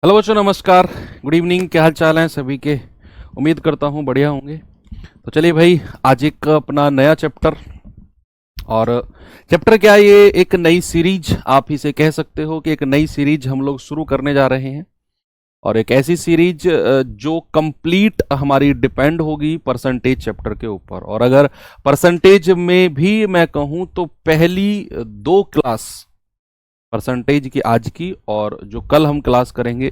Hello बच्चों, नमस्कार, good evening. क्या हाल चाल है सभी के? उम्मीद करता हूँ बढ़िया होंगे। तो चलिए भाई, आज एक अपना नया चैप्टर। और चैप्टर क्या है, ये एक नई सीरीज आप इसे कह सकते हो कि एक नई सीरीज हम लोग शुरू करने जा रहे हैं। और एक ऐसी सीरीज जो कंप्लीट हमारी डिपेंड होगी परसेंटेज चैप्टर के ऊपर। और अगर परसेंटेज में भी मैं कहूँ तो पहली दो क्लास परसेंटेज की, आज की और जो कल हम क्लास करेंगे,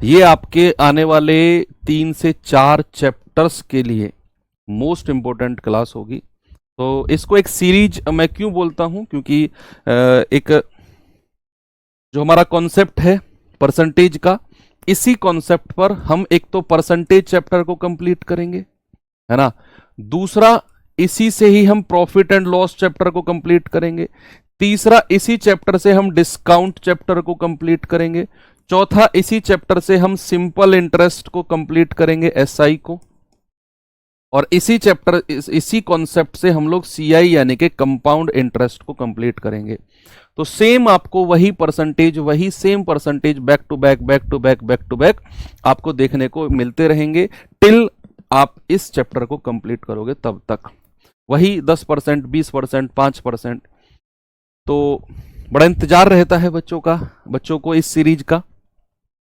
ये आपके आने वाले 3 से 4 चैप्टर्स के लिए मोस्ट इंपॉर्टेंट क्लास होगी। तो इसको एक सीरीज मैं क्यों बोलता हूं, क्योंकि एक जो हमारा कॉन्सेप्ट है परसेंटेज का, इसी कॉन्सेप्ट पर हम एक तो परसेंटेज चैप्टर को कंप्लीट करेंगे, है ना। दूसरा, इसी से ही हम प्रॉफिट एंड लॉस चैप्टर को कंप्लीट करेंगे। तीसरा, इसी चैप्टर से हम डिस्काउंट चैप्टर को कंप्लीट करेंगे। चौथा, इसी चैप्टर से हम सिंपल इंटरेस्ट को कंप्लीट करेंगे, एसआई को। और इसी चैप्टर इसी कॉन्सेप्ट से हम लोग सीआई यानी कि कंपाउंड इंटरेस्ट को कंप्लीट करेंगे। तो सेम आपको वही परसेंटेज, वही same percentage back to back back to back back to back आपको देखने को मिलते रहेंगे टिल आप इस चैप्टर को कंप्लीट करोगे तब तक। वही 10%, 20%, 5%। तो बड़ा इंतजार रहता है बच्चों को इस सीरीज का,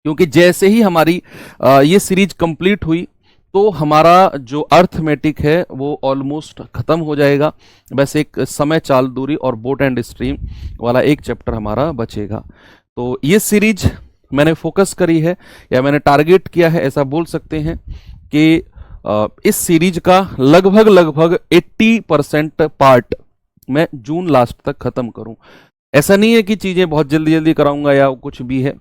क्योंकि जैसे ही हमारी ये सीरीज कंप्लीट हुई तो हमारा जो अर्थमेटिक है वो ऑलमोस्ट खत्म हो जाएगा। बस एक समय चाल दूरी और बोट एंड स्ट्रीम वाला एक चैप्टर हमारा बचेगा। तो ये सीरीज मैंने फोकस करी है, या मैंने टारगेट किया है, ऐसा बोल सकते हैं कि इस सीरीज का लगभग 80% पार्ट मैं जून लास्ट तक खत्म करूं। ऐसा नहीं है कि चीजें बहुत जल्दी जल्दी कराऊंगा या कुछ भी है।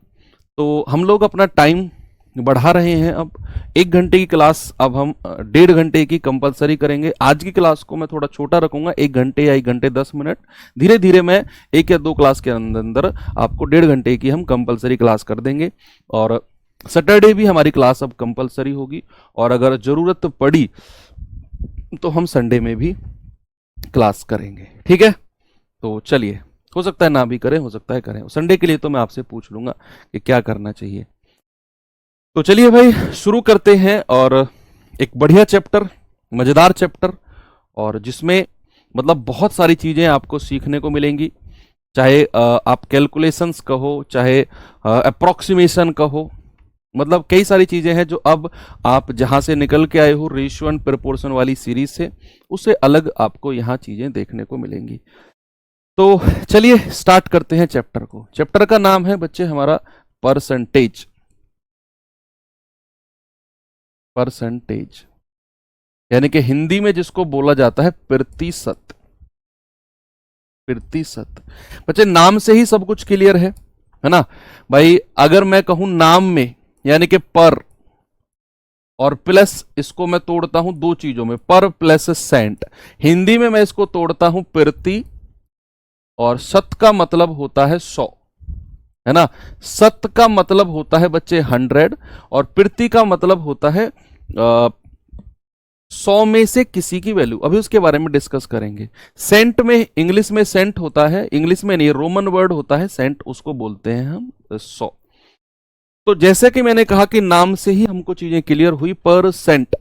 तो हम लोग अपना टाइम बढ़ा रहे हैं। अब 1 घंटे की क्लास अब हम 1.5 घंटे की कंपलसरी करेंगे। आज की क्लास को मैं थोड़ा छोटा रखूंगा, 1 घंटे या 1 घंटे 10 मिनट। धीरे धीरे मैं 1 या 2 क्लास के अंदर आपको 1.5 घंटे की हम कंपलसरी क्लास कर देंगे। और सैटरडे भी हमारी क्लास अब कंपलसरी होगी, और अगर जरूरत पड़ी तो हम संडे में भी क्लास करेंगे, ठीक है। तो चलिए, हो सकता है ना भी करें, हो सकता है करें। संडे के लिए तो मैं आपसे पूछ लूंगा कि क्या करना चाहिए। तो चलिए भाई, शुरू करते हैं। और एक बढ़िया चैप्टर, मजेदार चैप्टर, और जिसमें मतलब बहुत सारी चीजें आपको सीखने को मिलेंगी। चाहे आप कैलकुलेशंस कहो, चाहे अप्रोक्सीमेशन कहो, मतलब कई सारी चीजें हैं जो अब आप जहां से निकल के आए हो रेशियो एंड प्रोपोर्शन वाली सीरीज से, उससे अलग आपको यहां चीजें देखने को मिलेंगी। तो चलिए स्टार्ट करते हैं चैप्टर को। चैप्टर का नाम है बच्चे हमारा परसेंटेज। परसेंटेज यानी कि हिंदी में जिसको बोला जाता है प्रतिशत। प्रतिशत बच्चे, नाम से ही सब कुछ क्लियर है ना भाई। अगर मैं कहूं नाम में, यानी कि पर और प्लस, इसको मैं तोड़ता हूं 2 चीजों में, पर प्लस सेंट। हिंदी में मैं इसको तोड़ता हूं प्रति, और शत का मतलब होता है 100, है ना। शत का मतलब होता है बच्चे 100, और प्रति का मतलब होता है 100 में से किसी की वैल्यू। अभी उसके बारे में डिस्कस करेंगे। सेंट में, इंग्लिश में सेंट होता है, इंग्लिश में नहीं, रोमन वर्ड होता है सेंट, उसको बोलते हैं हम 100। तो जैसे कि मैंने कहा कि नाम से ही हमको चीजें क्लियर हुई। परसेंट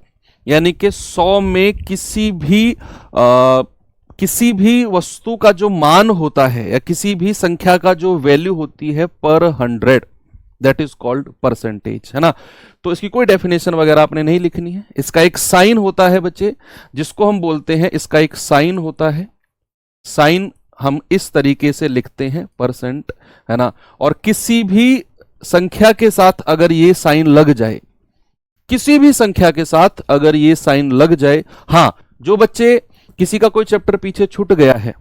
यानी कि 100 में किसी भी वस्तु का जो मान होता है, या किसी भी संख्या का जो वैल्यू होती है पर 100, दैट इज कॉल्ड परसेंटेज, है ना। तो इसकी कोई डेफिनेशन वगैरह आपने नहीं लिखनी है। इसका एक साइन होता है बच्चे, जिसको हम बोलते हैं, इसका एक साइन होता है। साइन हम इस तरीके से लिखते हैं, परसेंट, है ना। और किसी भी संख्या के साथ अगर ये साइन लग जाए, किसी भी संख्या के साथ अगर ये साइन लग जाए, हाँ, जो बच्चे किसी का कोई चैप्टर पीछे छूट गया है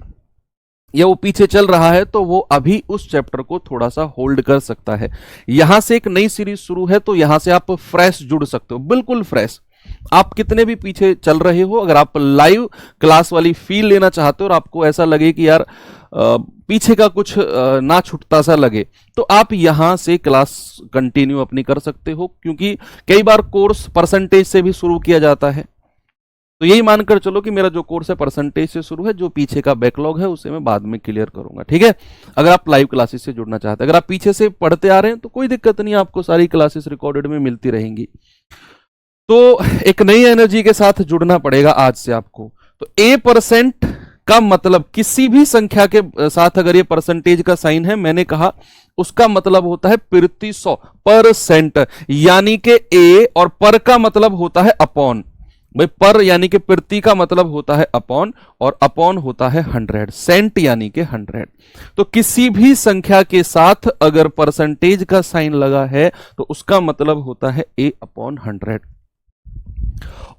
या वो पीछे चल रहा है, तो वो अभी उस चैप्टर को थोड़ा सा होल्ड कर सकता है। यहां से एक नई सीरीज शुरू है, तो यहां से आप फ्रेश जुड़ सकते हो, बिल्कुल फ्रेश। आप कितने भी पीछे चल रहे हो, अगर आप लाइव क्लास वाली फील लेना चाहते हो और आपको ऐसा लगे कि यार पीछे का कुछ ना छूटता सा लगे, तो आप यहां से क्लास कंटिन्यू अपनी कर सकते हो। क्योंकि कई बार कोर्स परसेंटेज से भी शुरू किया जाता है, तो तो यही मानकर चलो कि मेरा जो कोर्स है परसेंटेज से शुरू है, जो पीछे का बैकलॉग है उसे मैं बाद में क्लियर करूंगा, ठीक है। अगर आप लाइव क्लासेस से जुड़ना चाहते हैं, अगर आप पीछे से पढ़ते आ रहे हैं तो कोई दिक्कत नहीं, आपको सारी क्लासेस रिकॉर्डेड में मिलती रहेंगी। तो एक नई एनर्जी के साथ जुड़ना पड़ेगा आज से आपको। तो A% का मतलब किसी भी संख्या के साथ अगर ये परसेंटेज का साइन है, मैंने कहा उसका मतलब होता है प्रति 100%, यानी कि ए और पर का मतलब होता है अपॉन। भाई पर यानी कि प्रति का मतलब होता है अपॉन, और अपॉन होता है 100, सेंट यानी कि 100। तो किसी भी संख्या के साथ अगर परसेंटेज का साइन लगा है तो उसका मतलब होता है A/100।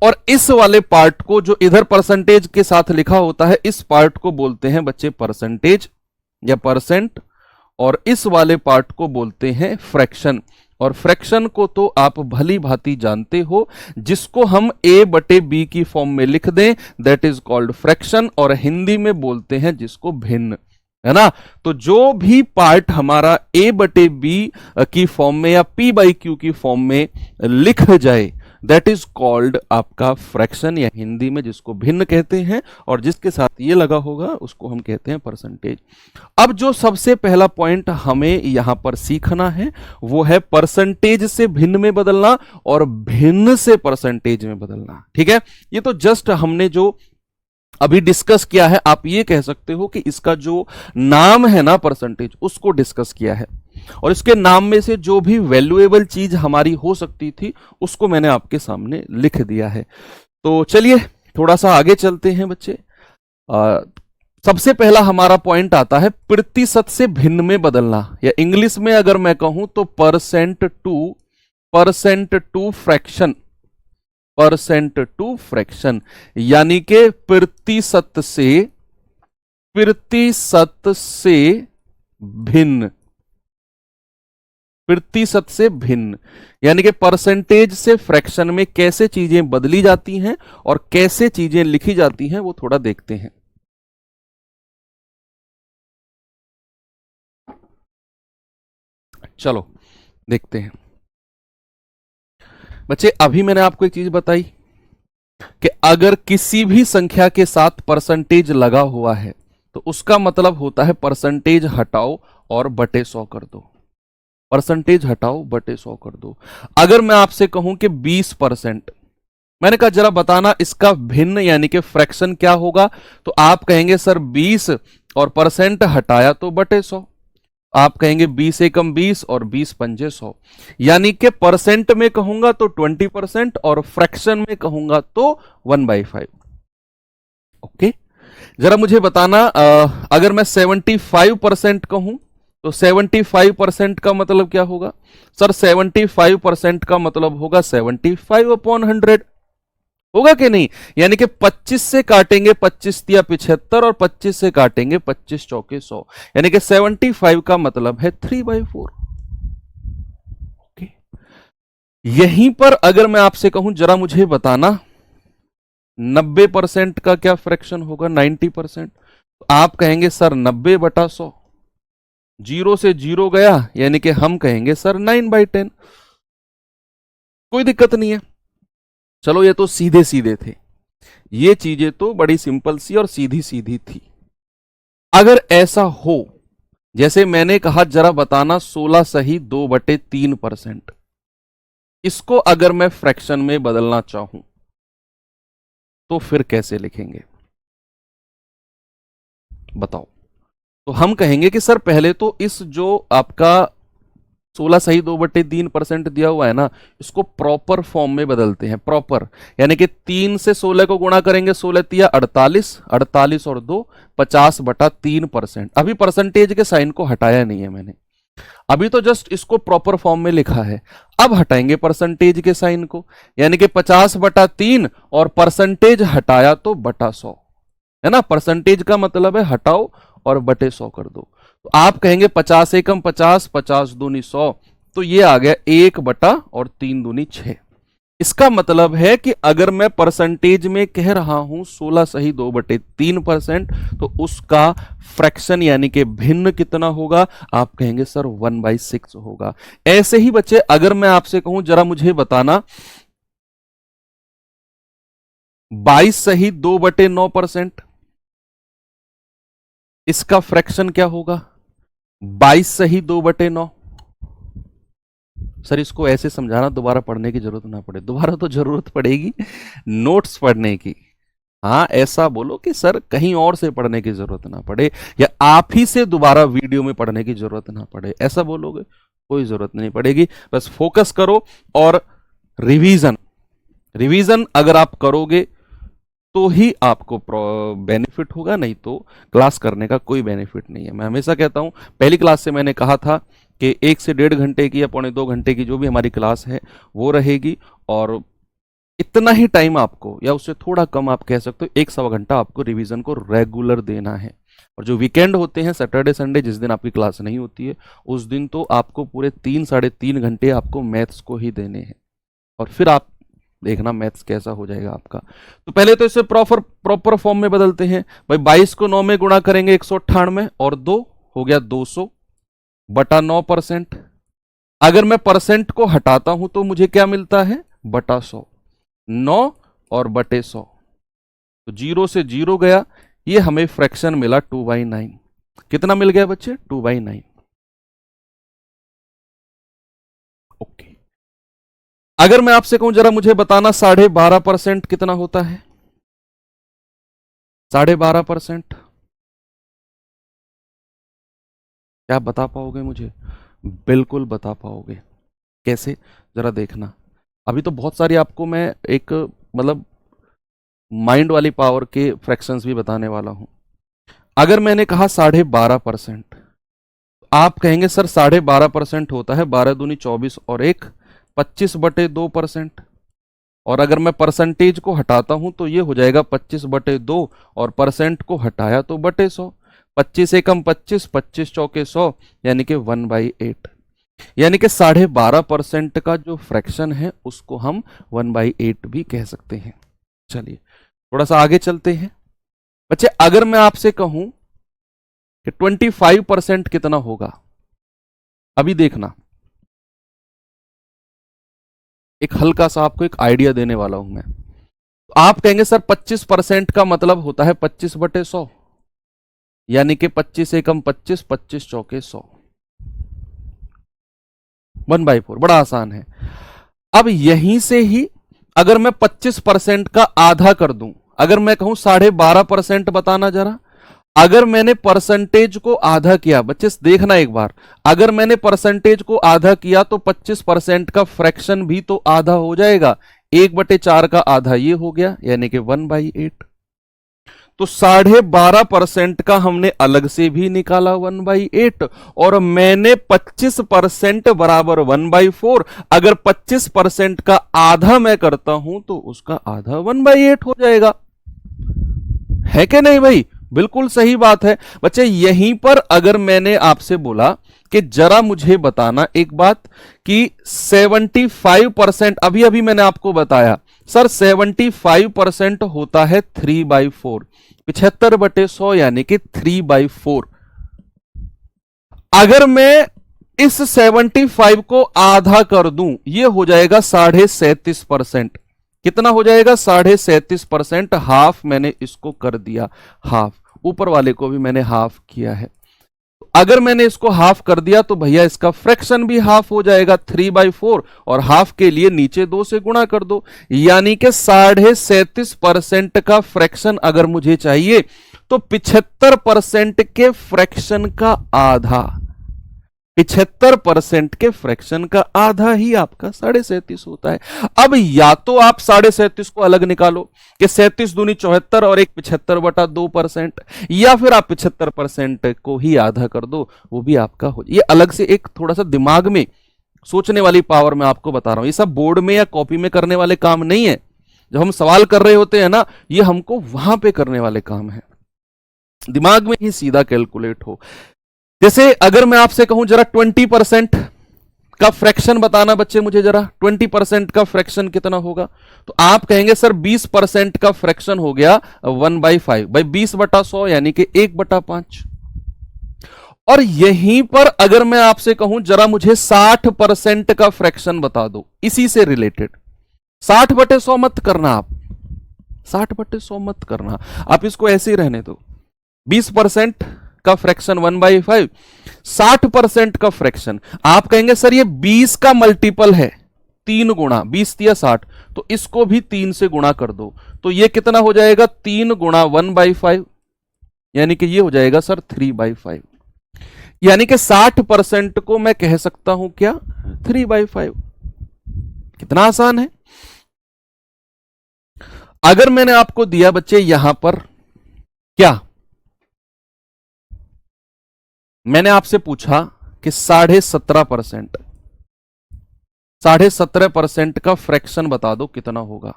और इस वाले पार्ट को जो इधर परसेंटेज के साथ लिखा होता है, इस पार्ट को बोलते हैं बच्चे परसेंटेज या परसेंट, और इस वाले पार्ट को बोलते हैं फ्रैक्शन। और फ्रैक्शन को तो आप भली भांति जानते हो, जिसको हम A/B की फॉर्म में लिख दें दैट इज कॉल्ड फ्रैक्शन, और हिंदी में बोलते हैं जिसको भिन्न, है ना। तो जो भी पार्ट हमारा A/B की फॉर्म में या P/Q की फॉर्म में लिख जाए दैट इज कॉल्ड आपका फ्रैक्शन, या हिंदी में जिसको भिन्न कहते हैं, और जिसके साथ ये लगा होगा उसको हम कहते हैं परसेंटेज। अब जो सबसे पहला पॉइंट हमें यहां पर सीखना है वो है परसेंटेज से भिन्न में बदलना और भिन्न से परसेंटेज में बदलना, ठीक है। ये तो जस्ट हमने जो अभी डिस्कस किया है, आप ये कह सकते हो कि इसका जो नाम है ना परसेंटेज, उसको डिस्कस किया है, और इसके नाम में से जो भी वैल्यूएबल चीज हमारी हो सकती थी उसको मैंने आपके सामने लिख दिया है। तो चलिए थोड़ा सा आगे चलते हैं बच्चे। सबसे पहला हमारा पॉइंट आता है प्रतिशत से भिन्न में बदलना, या इंग्लिश में अगर मैं कहूं तो percent to fraction, percent to fraction, यानी कि प्रतिशत से भिन्न, प्रतिशत से भिन्न, यानी कि परसेंटेज से फ्रैक्शन में कैसे चीजें बदली जाती हैं और कैसे चीजें लिखी जाती हैं वो थोड़ा देखते हैं। चलो देखते हैं बच्चे। अभी मैंने आपको एक चीज बताई कि अगर किसी भी संख्या के साथ परसेंटेज लगा हुआ है तो उसका मतलब होता है परसेंटेज हटाओ और बटे 100 कर दो, परसेंटेज हटाओ बटे 100 कर दो। अगर मैं आपसे कहूं कि 20%, मैंने कहा जरा बताना इसका भिन्न यानी कि फ्रैक्शन क्या होगा, तो आप कहेंगे सर 20 और परसेंट हटाया तो बटे 100। आप कहेंगे 20 एकम 20 और 20 पंजे 100, यानी कि परसेंट में कहूंगा तो 20% और फ्रैक्शन में कहूंगा तो 1/5। ओके, जरा मुझे बताना अगर मैं 75% कहूं तो 75% का मतलब क्या होगा सर? 75% का मतलब होगा 75/100, होगा कि नहीं? यानी कि 25 से काटेंगे 25 तिया 75 और 25 से काटेंगे 25 चौके 100, यानी कि 75 का मतलब है 3/4। ओके, यहीं पर अगर मैं आपसे कहूं जरा मुझे बताना 90% का क्या फ्रैक्शन होगा? 90%। तो आप कहेंगे सर 90/100, जीरो से जीरो गया यानी कि हम कहेंगे सर 9/10। कोई दिक्कत नहीं है। चलो ये तो सीधे सीधे थे, ये चीजें तो बड़ी सिंपल सी और सीधी सीधी थी। अगर ऐसा हो जैसे मैंने कहा जरा बताना 16 सही 2/3%, इसको अगर मैं फ्रैक्शन में बदलना चाहूं तो फिर कैसे लिखेंगे बताओ? तो हम कहेंगे कि सर पहले तो इस जो आपका 16 सही 2/3% दिया हुआ है ना, इसको प्रॉपर फॉर्म में बदलते हैं। प्रॉपर यानी कि 3 से 16 को गुणा करेंगे, 16 तिया 48, 48 और 2 50/3%। अभी परसेंटेज के साइन को हटाया नहीं है मैंने, अभी तो जस्ट इसको प्रॉपर फॉर्म में लिखा है। अब हटाएंगे परसेंटेज के साइन को, यानी कि 50/3 और परसेंटेज हटाया तो बटा 100, है ना। परसेंटेज का मतलब है हटाओ और बटे 100 कर दो। तो आप कहेंगे 50 एकम 50, 50 दूनी 100, तो ये आ गया 1/3 दूनी 6। इसका मतलब है कि अगर मैं परसेंटेज में कह रहा हूं 16 सही 2/3%, तो उसका फ्रैक्शन यानी कि भिन्न कितना होगा? आप कहेंगे सर 1/6 होगा। ऐसे ही बच्चे अगर मैं आपसे कहूं जरा मुझे बताना 22 सही 2/9%। इसका फ्रैक्शन क्या होगा? 22 सही 2/9। सर इसको ऐसे समझाना, दोबारा पढ़ने की जरूरत ना पड़े। दोबारा तो जरूरत पड़ेगी नोट्स पढ़ने की। हाँ, ऐसा बोलो कि सर कहीं और से पढ़ने की जरूरत ना पड़े, या आप ही से दोबारा वीडियो में पढ़ने की जरूरत ना पड़े। ऐसा बोलोगे कोई जरूरत नहीं पड़ेगी। बस फोकस करो और रिवीजन रिवीजन अगर आप करोगे तो ही आपको बेनिफिट होगा, नहीं तो क्लास करने का कोई बेनिफिट नहीं है। मैं हमेशा कहता हूं, पहली क्लास से मैंने कहा था कि 1 से 1.5 घंटे की या 1.25 घंटे की जो भी हमारी क्लास है वो रहेगी, और इतना ही टाइम आपको, या उससे थोड़ा कम आप कह सकते हो, 1-1.25 घंटा आपको रिवीजन को रेगुलर देना है। और जो वीकेंड होते हैं, सैटरडे संडे, जिस दिन आपकी क्लास नहीं होती है, उस दिन तो आपको पूरे 3-3.5 घंटे आपको मैथ्स को ही देने हैं, और फिर आप देखना मैथ्स कैसा हो जाएगा आपका। तो पहले तो इसे प्रॉपर फॉर्म में बदलते हैं भाई। 22 को 9 में गुणा करेंगे 198, और 2 हो गया 200 बटा 9%। अगर मैं परसेंट को हटाता हूं तो मुझे क्या मिलता है? बटा 100। 9 और बटे 100, तो 0 से 0 गया, ये हमें फ्रैक्शन मिला 2/9। कितना मिल गया बच्चे? 2/9। ओके, अगर मैं आपसे कहूं जरा मुझे बताना 12.5% कितना होता है? 12.5% क्या आप बता पाओगे मुझे? बिल्कुल बता पाओगे। कैसे? जरा देखना। अभी तो बहुत सारी आपको मैं एक मतलब माइंड वाली पावर के फ्रैक्शंस भी बताने वाला हूं। अगर मैंने कहा 12.5%, आप कहेंगे सर 12.5% होता है 12 दूनी 24 और 1 25/2%। और अगर मैं परसेंटेज को हटाता हूं तो ये हो जाएगा 25/2, और परसेंट को हटाया तो बटे 100। 25 एकम 25, 25 चौके 100, यानी कि 1/8। यानी कि 12.5% का जो फ्रैक्शन है उसको हम 1/8 भी कह सकते हैं। चलिए थोड़ा सा आगे चलते हैं बच्चे। अगर मैं आपसे कहूं कि 25% कितना होगा, अभी देखना, एक हल्का सा आपको एक आइडिया देने वाला हूं मैं। तो आप कहेंगे सर 25% का मतलब होता है 25/100, यानी कि 25 एकम 25, 25 चौके 100, 1/4। बड़ा आसान है। अब यहीं से ही अगर मैं 25% का आधा कर दूं, अगर मैं कहूं 12.5% बताना जरा, अगर मैंने परसेंटेज को आधा किया, बच्चे देखना एक बार, अगर मैंने परसेंटेज को आधा किया तो 25% का फ्रैक्शन भी तो आधा हो जाएगा। 1/4 का आधा ये हो गया, यानी कि 1/8। तो 12.5% का हमने अलग से भी निकाला 1/8, और मैंने 25% बराबर 1/4। अगर 25% का आधा मैं करता हूं तो उसका आधा 1/8 हो जाएगा, है कि नहीं भाई? बिल्कुल सही बात है बच्चे। यहीं पर अगर मैंने आपसे बोला कि जरा मुझे बताना एक बात कि 75%, अभी अभी मैंने आपको बताया सर 75% होता है 3/4, 75/100 यानी कि 3/4। अगर मैं इस 75 को आधा कर दूं, यह हो जाएगा 37.5%। कितना हो जाएगा? 37.5%। हाफ मैंने इसको कर दिया हाफ, ऊपर वाले को भी मैंने हाफ किया है। अगर मैंने इसको हाफ कर दिया तो भैया इसका फ्रैक्शन भी हाफ हो जाएगा 3/4, और हाफ के लिए नीचे 2 से गुणा कर दो, यानी कि 37.5% का फ्रैक्शन अगर मुझे चाहिए तो 75% के फ्रैक्शन का आधा, 75% के फ्रैक्शन का आधा ही आपका 37.5 होता है। अब या तो आप 37.5 को अलग निकालो कि 37 दूनी 74 और एक 75/2%, या फिर आप 75% को ही आधा कर दो, वो भी आपका हो। ये अलग से एक थोड़ा सा दिमाग में सोचने वाली पावर मैं आपको बता रहा हूं। ये सब बोर्ड में या कॉपी में करने वाले काम नहीं है। जब हम सवाल कर रहे होते हैं ना, ये हमको वहां पे करने वाले काम है, दिमाग में ही सीधा कैलकुलेट हो। जैसे अगर मैं आपसे कहूं जरा 20% का फ्रैक्शन बताना बच्चे मुझे जरा, 20% का फ्रैक्शन कितना होगा? तो आप कहेंगे सर 20% का फ्रैक्शन हो गया 1/5, भाई 20/100 यानी कि 1/5। और यहीं पर अगर मैं आपसे कहूं जरा मुझे 60% का फ्रैक्शन बता दो, इसी से रिलेटेड, 60/100 मत करना आप, 60/100 मत करना, आप इसको ऐसे ही रहने दो। 20% का फ्रैक्शन 1/5, 60% का फ्रैक्शन। आप कहेंगे सर ये 20 का मल्टीपल है, 3 गुणा 20 या 60, तो इसको भी 3 से गुणा कर दो, तो ये कितना हो जाएगा 3 गुणा 1/5, यानी कि ये हो जाएगा सर 3/5। यानी कि 60% को मैं कह सकता हूं क्या 3/5। कितना आसान है। अगर मैंने आपको दिया बच्चे यहां पर क्या, मैंने आपसे पूछा कि 17.5%, 17.5% का फ्रैक्शन बता दो कितना होगा,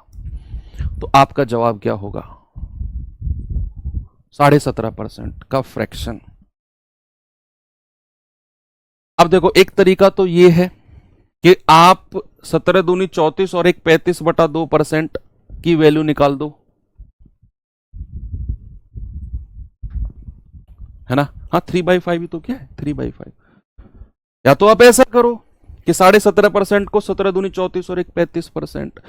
तो आपका जवाब क्या होगा 17.5% का फ्रैक्शन। अब देखो एक तरीका तो ये है कि आप 17 दूनी 34 और एक 35/2% की वैल्यू निकाल दो, है ना। हाँ 3/5 ही तो क्या है 3/5। या तो आप ऐसा करो कि 17.5% को 17 दूनी 34 और एक 35%,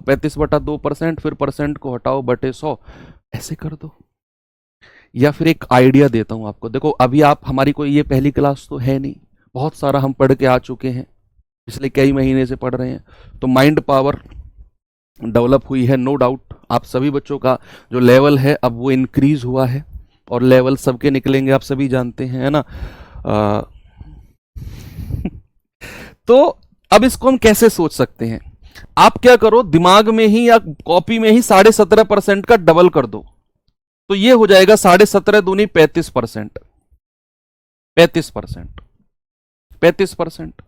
35/2%, फिर परसेंट को हटाओ बटे 100, ऐसे कर दो। या फिर एक आइडिया देता हूं आपको, देखो अभी आप हमारी कोई ये पहली क्लास तो है नहीं, बहुत सारा हम पढ़ के आ चुके हैं, पिछले कई महीने से पढ़ रहे हैं, तो माइंड पावर डेवलप हुई है, नो डाउट। आप सभी बच्चों का जो लेवल है अब वो इंक्रीज हुआ है, और लेवल सबके निकलेंगे आप सभी जानते हैं, है ना। तो अब इसको हम कैसे सोच सकते हैं, आप क्या करो दिमाग में ही या कॉपी में ही 17.5% का डबल कर दो, तो ये हो जाएगा 17.5 दूनी 35%, 35%, 35%।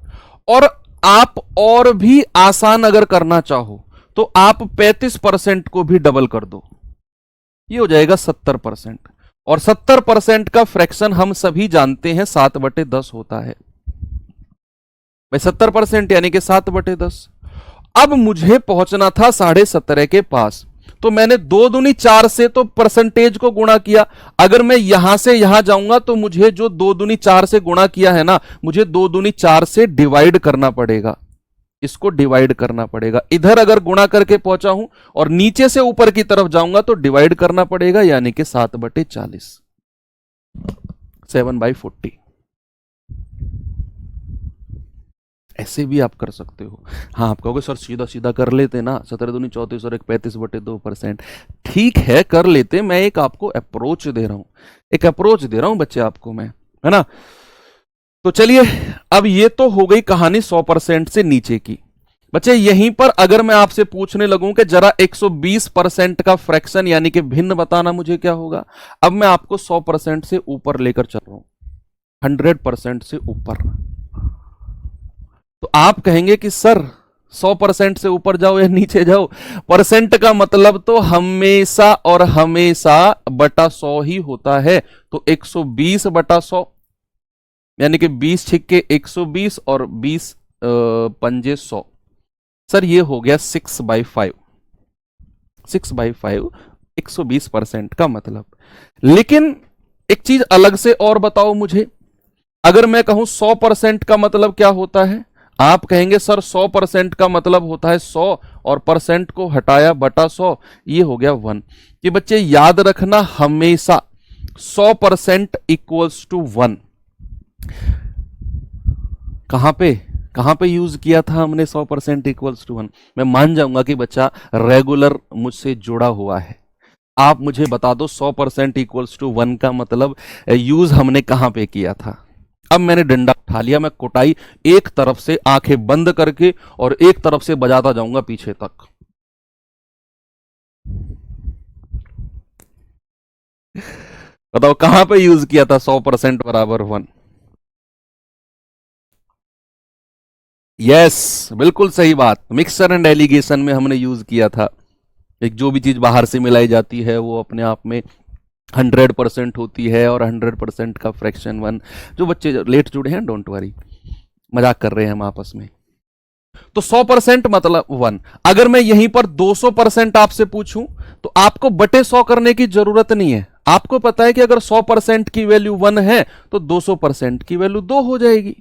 और आप और भी आसान अगर करना चाहो तो आप 35% को भी डबल कर दो, ये हो जाएगा 70%। और 70% का फ्रैक्शन हम सभी जानते हैं 7/10 होता है भाई, 70% यानी कि 7/10। अब मुझे पहुंचना था 17.5 के पास, तो मैंने 2 दूनी 4 से तो परसेंटेज को गुणा किया। अगर मैं यहां से यहां जाऊंगा तो मुझे जो 2 दूनी 4 से गुणा किया है ना, मुझे 2 दूनी 4 से डिवाइड करना पड़ेगा, इसको डिवाइड करना पड़ेगा। इधर अगर गुणा करके पहुंचा हूं और नीचे से ऊपर की तरफ जाऊंगा तो डिवाइड करना पड़ेगा, यानी कि 7/40, 7/40। ऐसे भी आप कर सकते हो। हाँ आप कहोगे सर सीधा सीधा कर लेते ना, 17 दूनी 34 और एक 35/2%, ठीक है कर लेते, मैं एक आपको अप्रोच दे रहा हूं, एक अप्रोच दे रहा हूं बच्चे आपको मैं, है ना। तो चलिए अब ये तो हो गई कहानी 100% से नीचे की। बच्चे यहीं पर अगर मैं आपसे पूछने लगूं कि जरा 120% का फ्रैक्शन यानी कि भिन्न बताना, मुझे क्या होगा। अब मैं आपको 100% से ऊपर लेकर चल रहा हूं, 100% से ऊपर। तो आप कहेंगे कि सर 100% से ऊपर जाओ या नीचे जाओ, परसेंट का मतलब तो हमेशा और हमेशा बटा 100 ही होता है। तो 120/100 यानी कि 20 छिक्के 120 और 20 पंजे 100। सर ये हो गया 6/5, 6/5 120% का मतलब। लेकिन एक चीज अलग से और बताओ मुझे, अगर मैं कहूं 100% का मतलब क्या होता है, आप कहेंगे सर 100% का मतलब होता है 100 और परसेंट को हटाया बटा 100, ये हो गया 1। कि बच्चे याद रखना हमेशा 100% इक्वल्स टू 1। कहां पे यूज किया था हमने 100% इक्वल्स टू 1। मैं मान जाऊंगा कि बच्चा रेगुलर मुझसे जुड़ा हुआ है। आप मुझे बता दो 100% इक्वल्स टू 1 का मतलब यूज हमने कहां पे किया था। अब मैंने डंडा उठा लिया, मैं कुटाई एक तरफ से आंखें बंद करके और एक तरफ से बजाता जाऊंगा पीछे तक। बताओ कहां पे यूज किया था 100% बराबर 1। यस बिल्कुल सही बात, मिक्सचर एंड एलिगेशन में हमने यूज किया था। एक जो भी चीज बाहर से मिलाई जाती है वो अपने आप में 100% होती है, और 100% का फ्रैक्शन 1। जो बच्चे लेट जुड़े हैं डोंट वरी, मजाक कर रहे हैं हम आपस में। तो 100% मतलब 1। अगर मैं यहीं पर 200% आपसे पूछूं तो आपको बटे 100 करने की जरूरत नहीं है। आपको पता है कि अगर 100% की वैल्यू 1 है तो 200% की वैल्यू 2 हो जाएगी।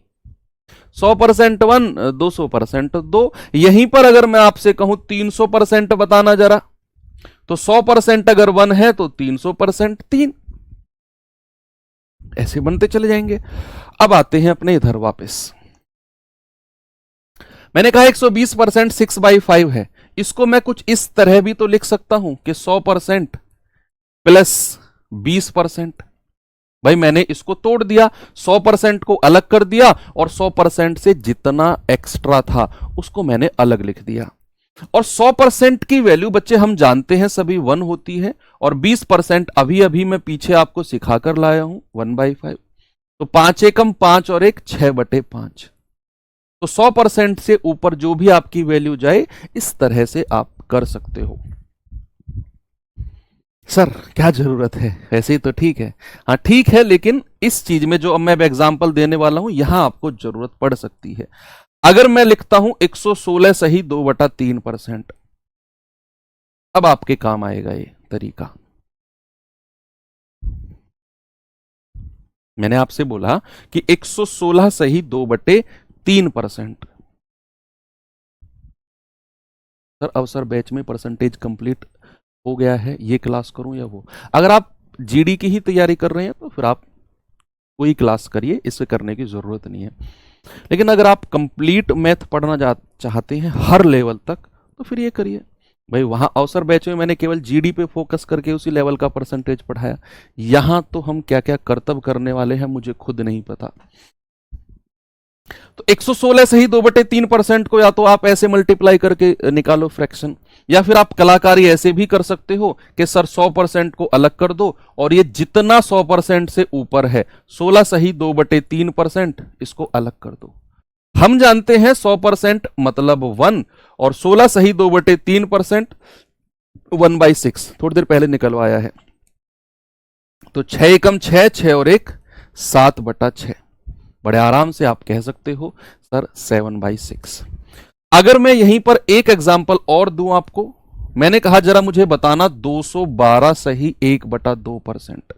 100% 1, 200% 2। यहीं पर अगर मैं आपसे कहूं 300% बताना जरा, तो 100% अगर 1 है तो 300% 3, ऐसे बनते चले जाएंगे। अब आते हैं अपने इधर वापस। मैंने कहा 120% 6/5 है, इसको मैं कुछ इस तरह भी तो लिख सकता हूं कि 100% प्लस 20%। भाई मैंने इसको तोड़ दिया, 100% को अलग कर दिया और 100% से जितना एक्स्ट्रा था उसको मैंने अलग लिख दिया। और 100% की वैल्यू बच्चे हम जानते हैं सभी 1 होती है, और 20% अभी अभी मैं पीछे आपको सिखाकर लाया हूं 1/5। तो 5 एकम 5 और 1 6/5। तो 100% से ऊपर जो भी आपकी वैल्यू जाए इस तरह से आप कर सकते हो। सर क्या जरूरत है, वैसे ही तो ठीक है। हाँ ठीक है, लेकिन इस चीज में जो अब मैं एग्जांपल देने वाला हूं यहां आपको जरूरत पड़ सकती है। अगर मैं लिखता हूं 116 सही 2/3%, अब आपके काम आएगा ये तरीका। मैंने आपसे बोला कि 116 सही 2/3%। सर अब सर बैच में परसेंटेज कंप्लीट हो गया है, ये क्लास करूं या वो? अगर आप जीडी की ही तैयारी कर रहे हैं तो फिर आप कोई क्लास करिए, इससे करने की जरूरत नहीं है। लेकिन अगर आप कंप्लीट मैथ पढ़ना चाहते हैं हर लेवल तक तो फिर ये करिए। भाई वहां अवसर बैच में मैंने केवल जीडी पे फोकस करके उसी लेवल का परसेंटेज पढ़ाया, यहां तो हम क्या क्या करतब करने वाले हैं मुझे खुद नहीं पता। तो 116 सही 2/3% को या तो आप ऐसे मल्टीप्लाई करके निकालो फ्रैक्शन, या फिर आप कलाकारी ऐसे भी कर सकते हो कि सर 100% को अलग कर दो और ये जितना 100% से ऊपर है 16 सही 2/3% इसको अलग कर दो। हम जानते हैं 100% मतलब 1 और 16 सही 2/3% 1/6 थोड़ी देर पहले निकलवाया है। तो 6 एकम 6, 6 और 1 7/6। बड़े आराम से आप कह सकते हो सर 7/6। अगर मैं यहीं पर एक एग्जांपल और दूं आपको, मैंने कहा जरा मुझे बताना 212 सही 1/2%।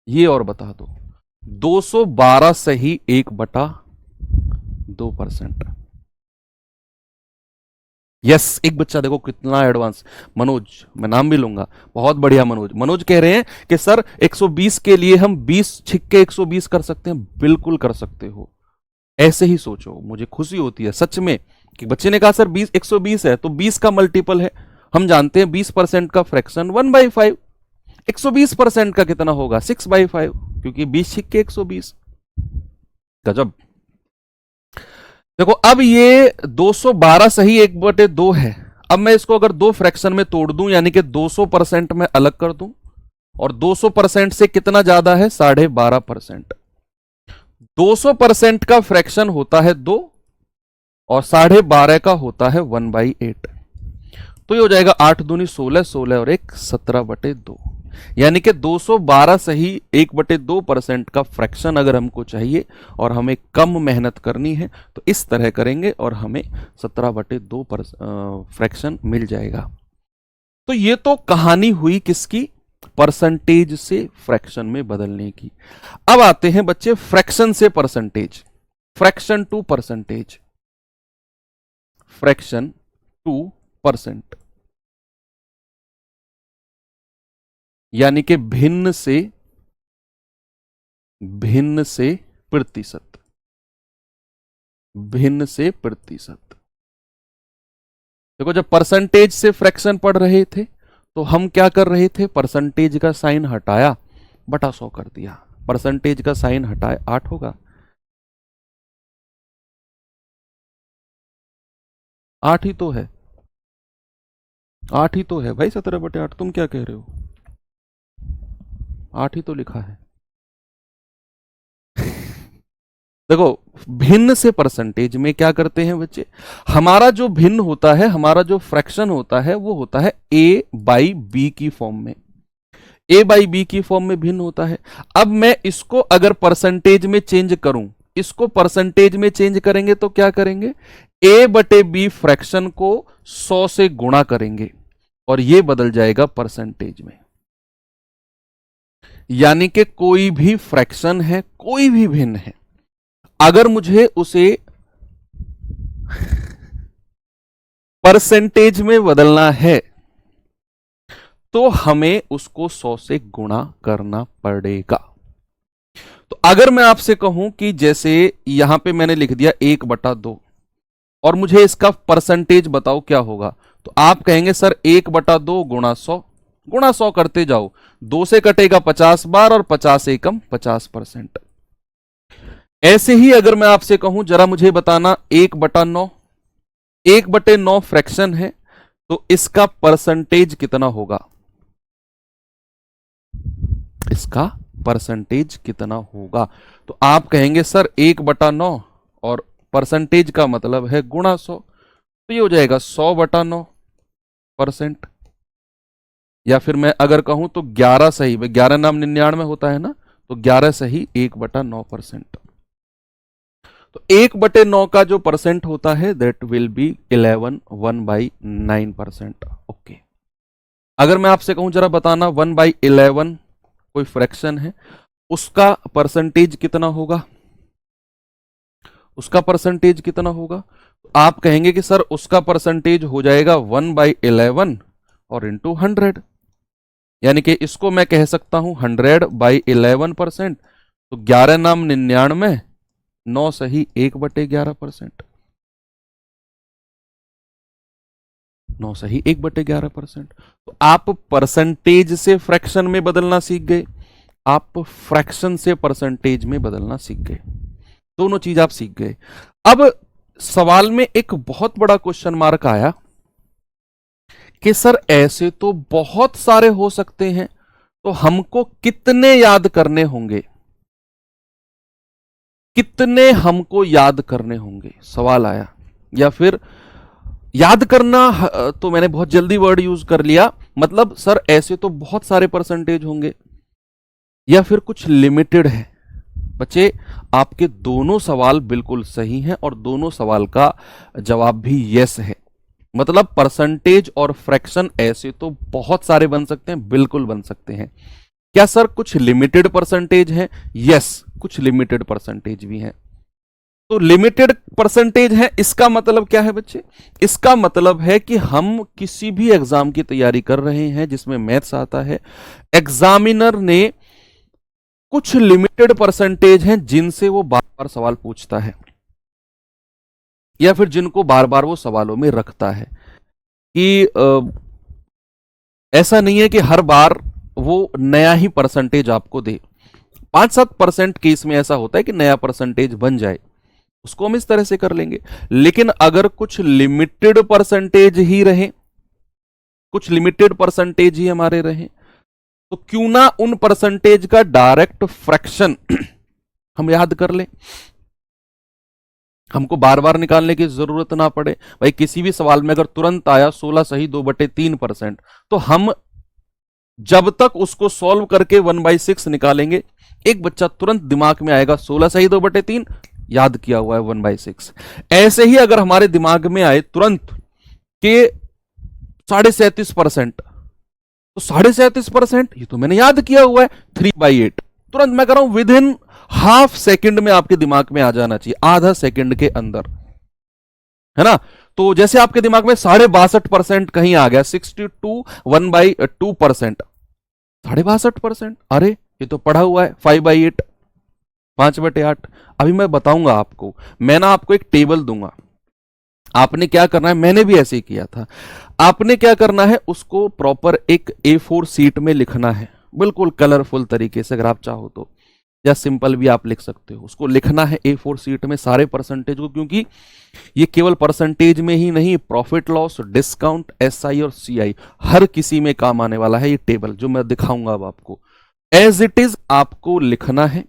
ये और बता दो 212 सही 1/2%। यस, एक बच्चा देखो कितना एडवांस, मनोज, मैं नाम भी लूंगा, बहुत बढ़िया मनोज। मनोज कह रहे हैं कि सर 120 के लिए हम 20 छिक्के 120 कर सकते हैं। बिल्कुल कर सकते हो, ऐसे ही सोचो, मुझे खुशी होती है सच में कि बच्चे ने कहा सर 20 120 है तो 20 का मल्टीपल है। हम जानते हैं 20% का फ्रैक्शन 1/5, 120% का कितना होगा 6/5, क्योंकि 20 छिक्के 120। गजब। देखो अब ये 212 सही 1/2 है। अब मैं इसको अगर दो फ्रैक्शन में तोड़ दूं, यानी कि 200% में अलग कर दूं, और 200% से कितना ज्यादा है 12.5%। 200% का फ्रैक्शन होता है 2 और 12.5 का होता है 1/8। तो ये हो जाएगा 8 दूनी 16, 16 और 1 17/2। यानी कि 212 सही 1/2% का फ्रैक्शन अगर हमको चाहिए और हमें कम मेहनत करनी है तो इस तरह करेंगे और हमें 17/2 फ्रैक्शन मिल जाएगा। तो ये तो कहानी हुई किसकी, परसेंटेज से फ्रैक्शन में बदलने की। अब आते हैं बच्चे फ्रैक्शन से percentage, fraction to percentage, fraction to percent, यानी कि भिन्न से प्रतिशत, भिन्न से प्रतिशत। देखो जब परसेंटेज से फ्रैक्शन पढ़ रहे थे तो हम क्या कर रहे थे, परसेंटेज का साइन हटाया बटा 100 कर दिया, परसेंटेज का साइन हटाए 8 होगा, 8 ही तो है, 8 ही तो है भाई, 17/8। तुम क्या कह रहे हो, 8 ही तो लिखा है। देखो भिन्न से परसेंटेज में क्या करते हैं बच्चे, हमारा जो भिन्न होता है, हमारा जो फ्रैक्शन होता है वो होता है a/b की फॉर्म में, a/b की फॉर्म में भिन्न होता है। अब मैं इसको अगर परसेंटेज में चेंज करूं, इसको परसेंटेज में चेंज करेंगे तो क्या करेंगे, a/b फ्रैक्शन को 100 से गुणा करेंगे और ये बदल जाएगा परसेंटेज में। यानी कि कोई भी फ्रैक्शन है, कोई भी भिन्न है, अगर मुझे उसे परसेंटेज में बदलना है तो हमें उसको 100 से गुणा करना पड़ेगा। तो अगर मैं आपसे कहूं कि जैसे यहां पे मैंने लिख दिया 1/2 और मुझे इसका परसेंटेज बताओ क्या होगा, तो आप कहेंगे सर 1/2 गुणा 100 करते जाओ, 2 से कटेगा 50 बार और 50 एकम 50%। ऐसे ही अगर मैं आपसे कहूं जरा मुझे बताना 1/9, 1/9 फ्रैक्शन है, तो इसका परसेंटेज कितना होगा, इसका परसेंटेज कितना होगा? तो आप कहेंगे सर 1/9 और परसेंटेज का मतलब है गुणा 100, तो ये हो जाएगा 100/9%। या फिर मैं अगर कहूं तो 11 सही, 11 नाम 99 होता है ना, तो 11 सही 1/9%। तो 1/9 का जो परसेंट होता है दैट विल बी 11 1/9%। ओके, अगर मैं आपसे कहूं जरा बताना 1/11 कोई फ्रैक्शन है, उसका परसेंटेज कितना होगा, उसका परसेंटेज कितना होगा? आप कहेंगे कि सर उसका परसेंटेज हो जाएगा 1/11 और इंटू 100, यानी कि इसको मैं कह सकता हूं 100/11%। तो 11 नाम 99, 9 सही 1/11%, 9 सही 1/11%। तो आप परसेंटेज से फ्रैक्शन में बदलना सीख गए, आप फ्रैक्शन से परसेंटेज में बदलना सीख गए, दोनों चीज आप सीख गए। अब सवाल में एक बहुत बड़ा क्वेश्चन मार्क आया कि सर ऐसे तो बहुत सारे हो सकते हैं, तो हमको कितने याद करने होंगे, कितने हमको याद करने होंगे, सवाल आया। या फिर याद करना तो मैंने बहुत जल्दी वर्ड यूज कर लिया, मतलब सर ऐसे तो बहुत सारे परसेंटेज होंगे, या फिर कुछ लिमिटेड है। बच्चे आपके दोनों सवाल बिल्कुल सही हैं और दोनों सवाल का जवाब भी यस है। मतलब परसेंटेज और फ्रैक्शन ऐसे तो बहुत सारे बन सकते हैं, बिल्कुल बन सकते हैं। क्या सर कुछ लिमिटेड परसेंटेज है? यस, कुछ लिमिटेड परसेंटेज भी हैं। तो लिमिटेड परसेंटेज है, इसका मतलब क्या है बच्चे? इसका मतलब है कि हम किसी भी एग्जाम की तैयारी कर रहे हैं जिसमें मैथ्स आता है, एग्जामिनर ने कुछ लिमिटेड परसेंटेज हैं जिनसे वो बार बार सवाल पूछता है, या फिर जिनको बार बार वो सवालों में रखता है। कि ऐसा नहीं है कि हर बार वो नया ही परसेंटेज आपको दे। 5-7% केस में ऐसा होता है कि नया परसेंटेज बन जाए, उसको हम इस तरह से कर लेंगे। लेकिन अगर कुछ लिमिटेड परसेंटेज ही रहे, कुछ लिमिटेड परसेंटेज ही हमारे रहे, तो क्यों ना उन परसेंटेज का डायरेक्ट फ्रैक्शन हम याद कर लें, हमको बार बार निकालने की जरूरत ना पड़े। भाई किसी भी सवाल में अगर तुरंत आया 16 सही 2/3%, तो हम जब तक उसको सॉल्व करके 1/6 निकालेंगे, एक बच्चा तुरंत दिमाग में आएगा 16 सही 2/3, याद किया हुआ है 1/6। ऐसे ही अगर हमारे दिमाग में आए तुरंत के 37%, तो 37% ये तो मैंने याद किया हुआ है 3/8, तुरंत मैं कर रहा हूं विद इन हाफ सेकंड में आपके दिमाग में आ जाना चाहिए, आधा सेकंड के अंदर, है ना। तो जैसे आपके दिमाग में 62% कहीं आ गया, 62 1/2%, 62%, अरे ये तो पढ़ा हुआ है 5/8, 5/8। अभी मैं बताऊंगा आपको, मैं ना आपको एक टेबल दूंगा, आपने क्या करना है, मैंने भी ऐसे ही किया था। आपने क्या करना है, उसको प्रॉपर एक A4 सीट में लिखना है, बिल्कुल कलरफुल तरीके से, अगर आप चाहो तो, या सिंपल भी आप लिख सकते हो। उसको लिखना है A4 सीट में सारे परसेंटेज को, क्योंकि ये केवल परसेंटेज में ही नहीं, प्रॉफिट लॉस, डिस्काउंट, SI और CI हर किसी में काम आने वाला है ये टेबल, जो मैं दिखाऊंगा अब आपको। एज इट इज आपको लिखना है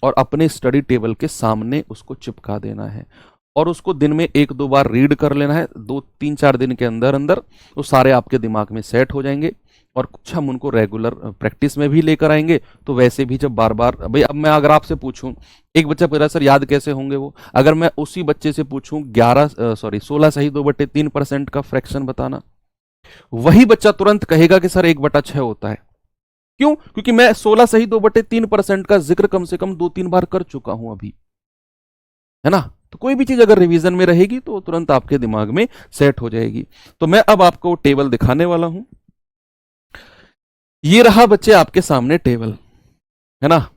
और अपने स्टडी टेबल के सामने उसको चिपका देना है, और उसको दिन में 1-2 बार रीड कर लेना है। 2-3-4 दिन के अंदर अंदर वो सारे आपके दिमाग में सेट हो जाएंगे, और कुछ हम उनको रेगुलर प्रैक्टिस में भी लेकर आएंगे। तो वैसे भी जब बार बार, भाई अब मैं अगर आपसे पूछूं, एक बच्चा पूछ रहा है सर याद कैसे होंगे वो, अगर मैं उसी बच्चे से पूछूं 16 सही 2/3% का फ्रैक्शन बताना, वही बच्चा तुरंत कहेगा कि सर 1/6 होता है। क्यों? क्योंकि मैं 16 सही 2/3% का जिक्र कम से कम 2-3 बार कर चुका हूं अभी, है ना। तो कोई भी चीज अगर रिवीजन में रहेगी तो तुरंत आपके दिमाग में सेट हो जाएगी। तो मैं अब आपको टेबल दिखाने वाला हूं। ये रहा बच्चे आपके सामने टेबल, है ना।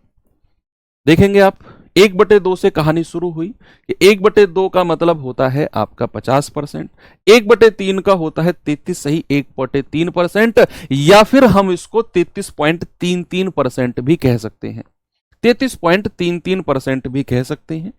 देखेंगे आप 1/2 से कहानी शुरू हुई कि 1/2 का मतलब होता है आपका 50%, 1/3 का होता है 33 सही 1/3%, या फिर हम इसको 33.33% भी कह सकते हैं, 33.33% भी कह सकते हैं।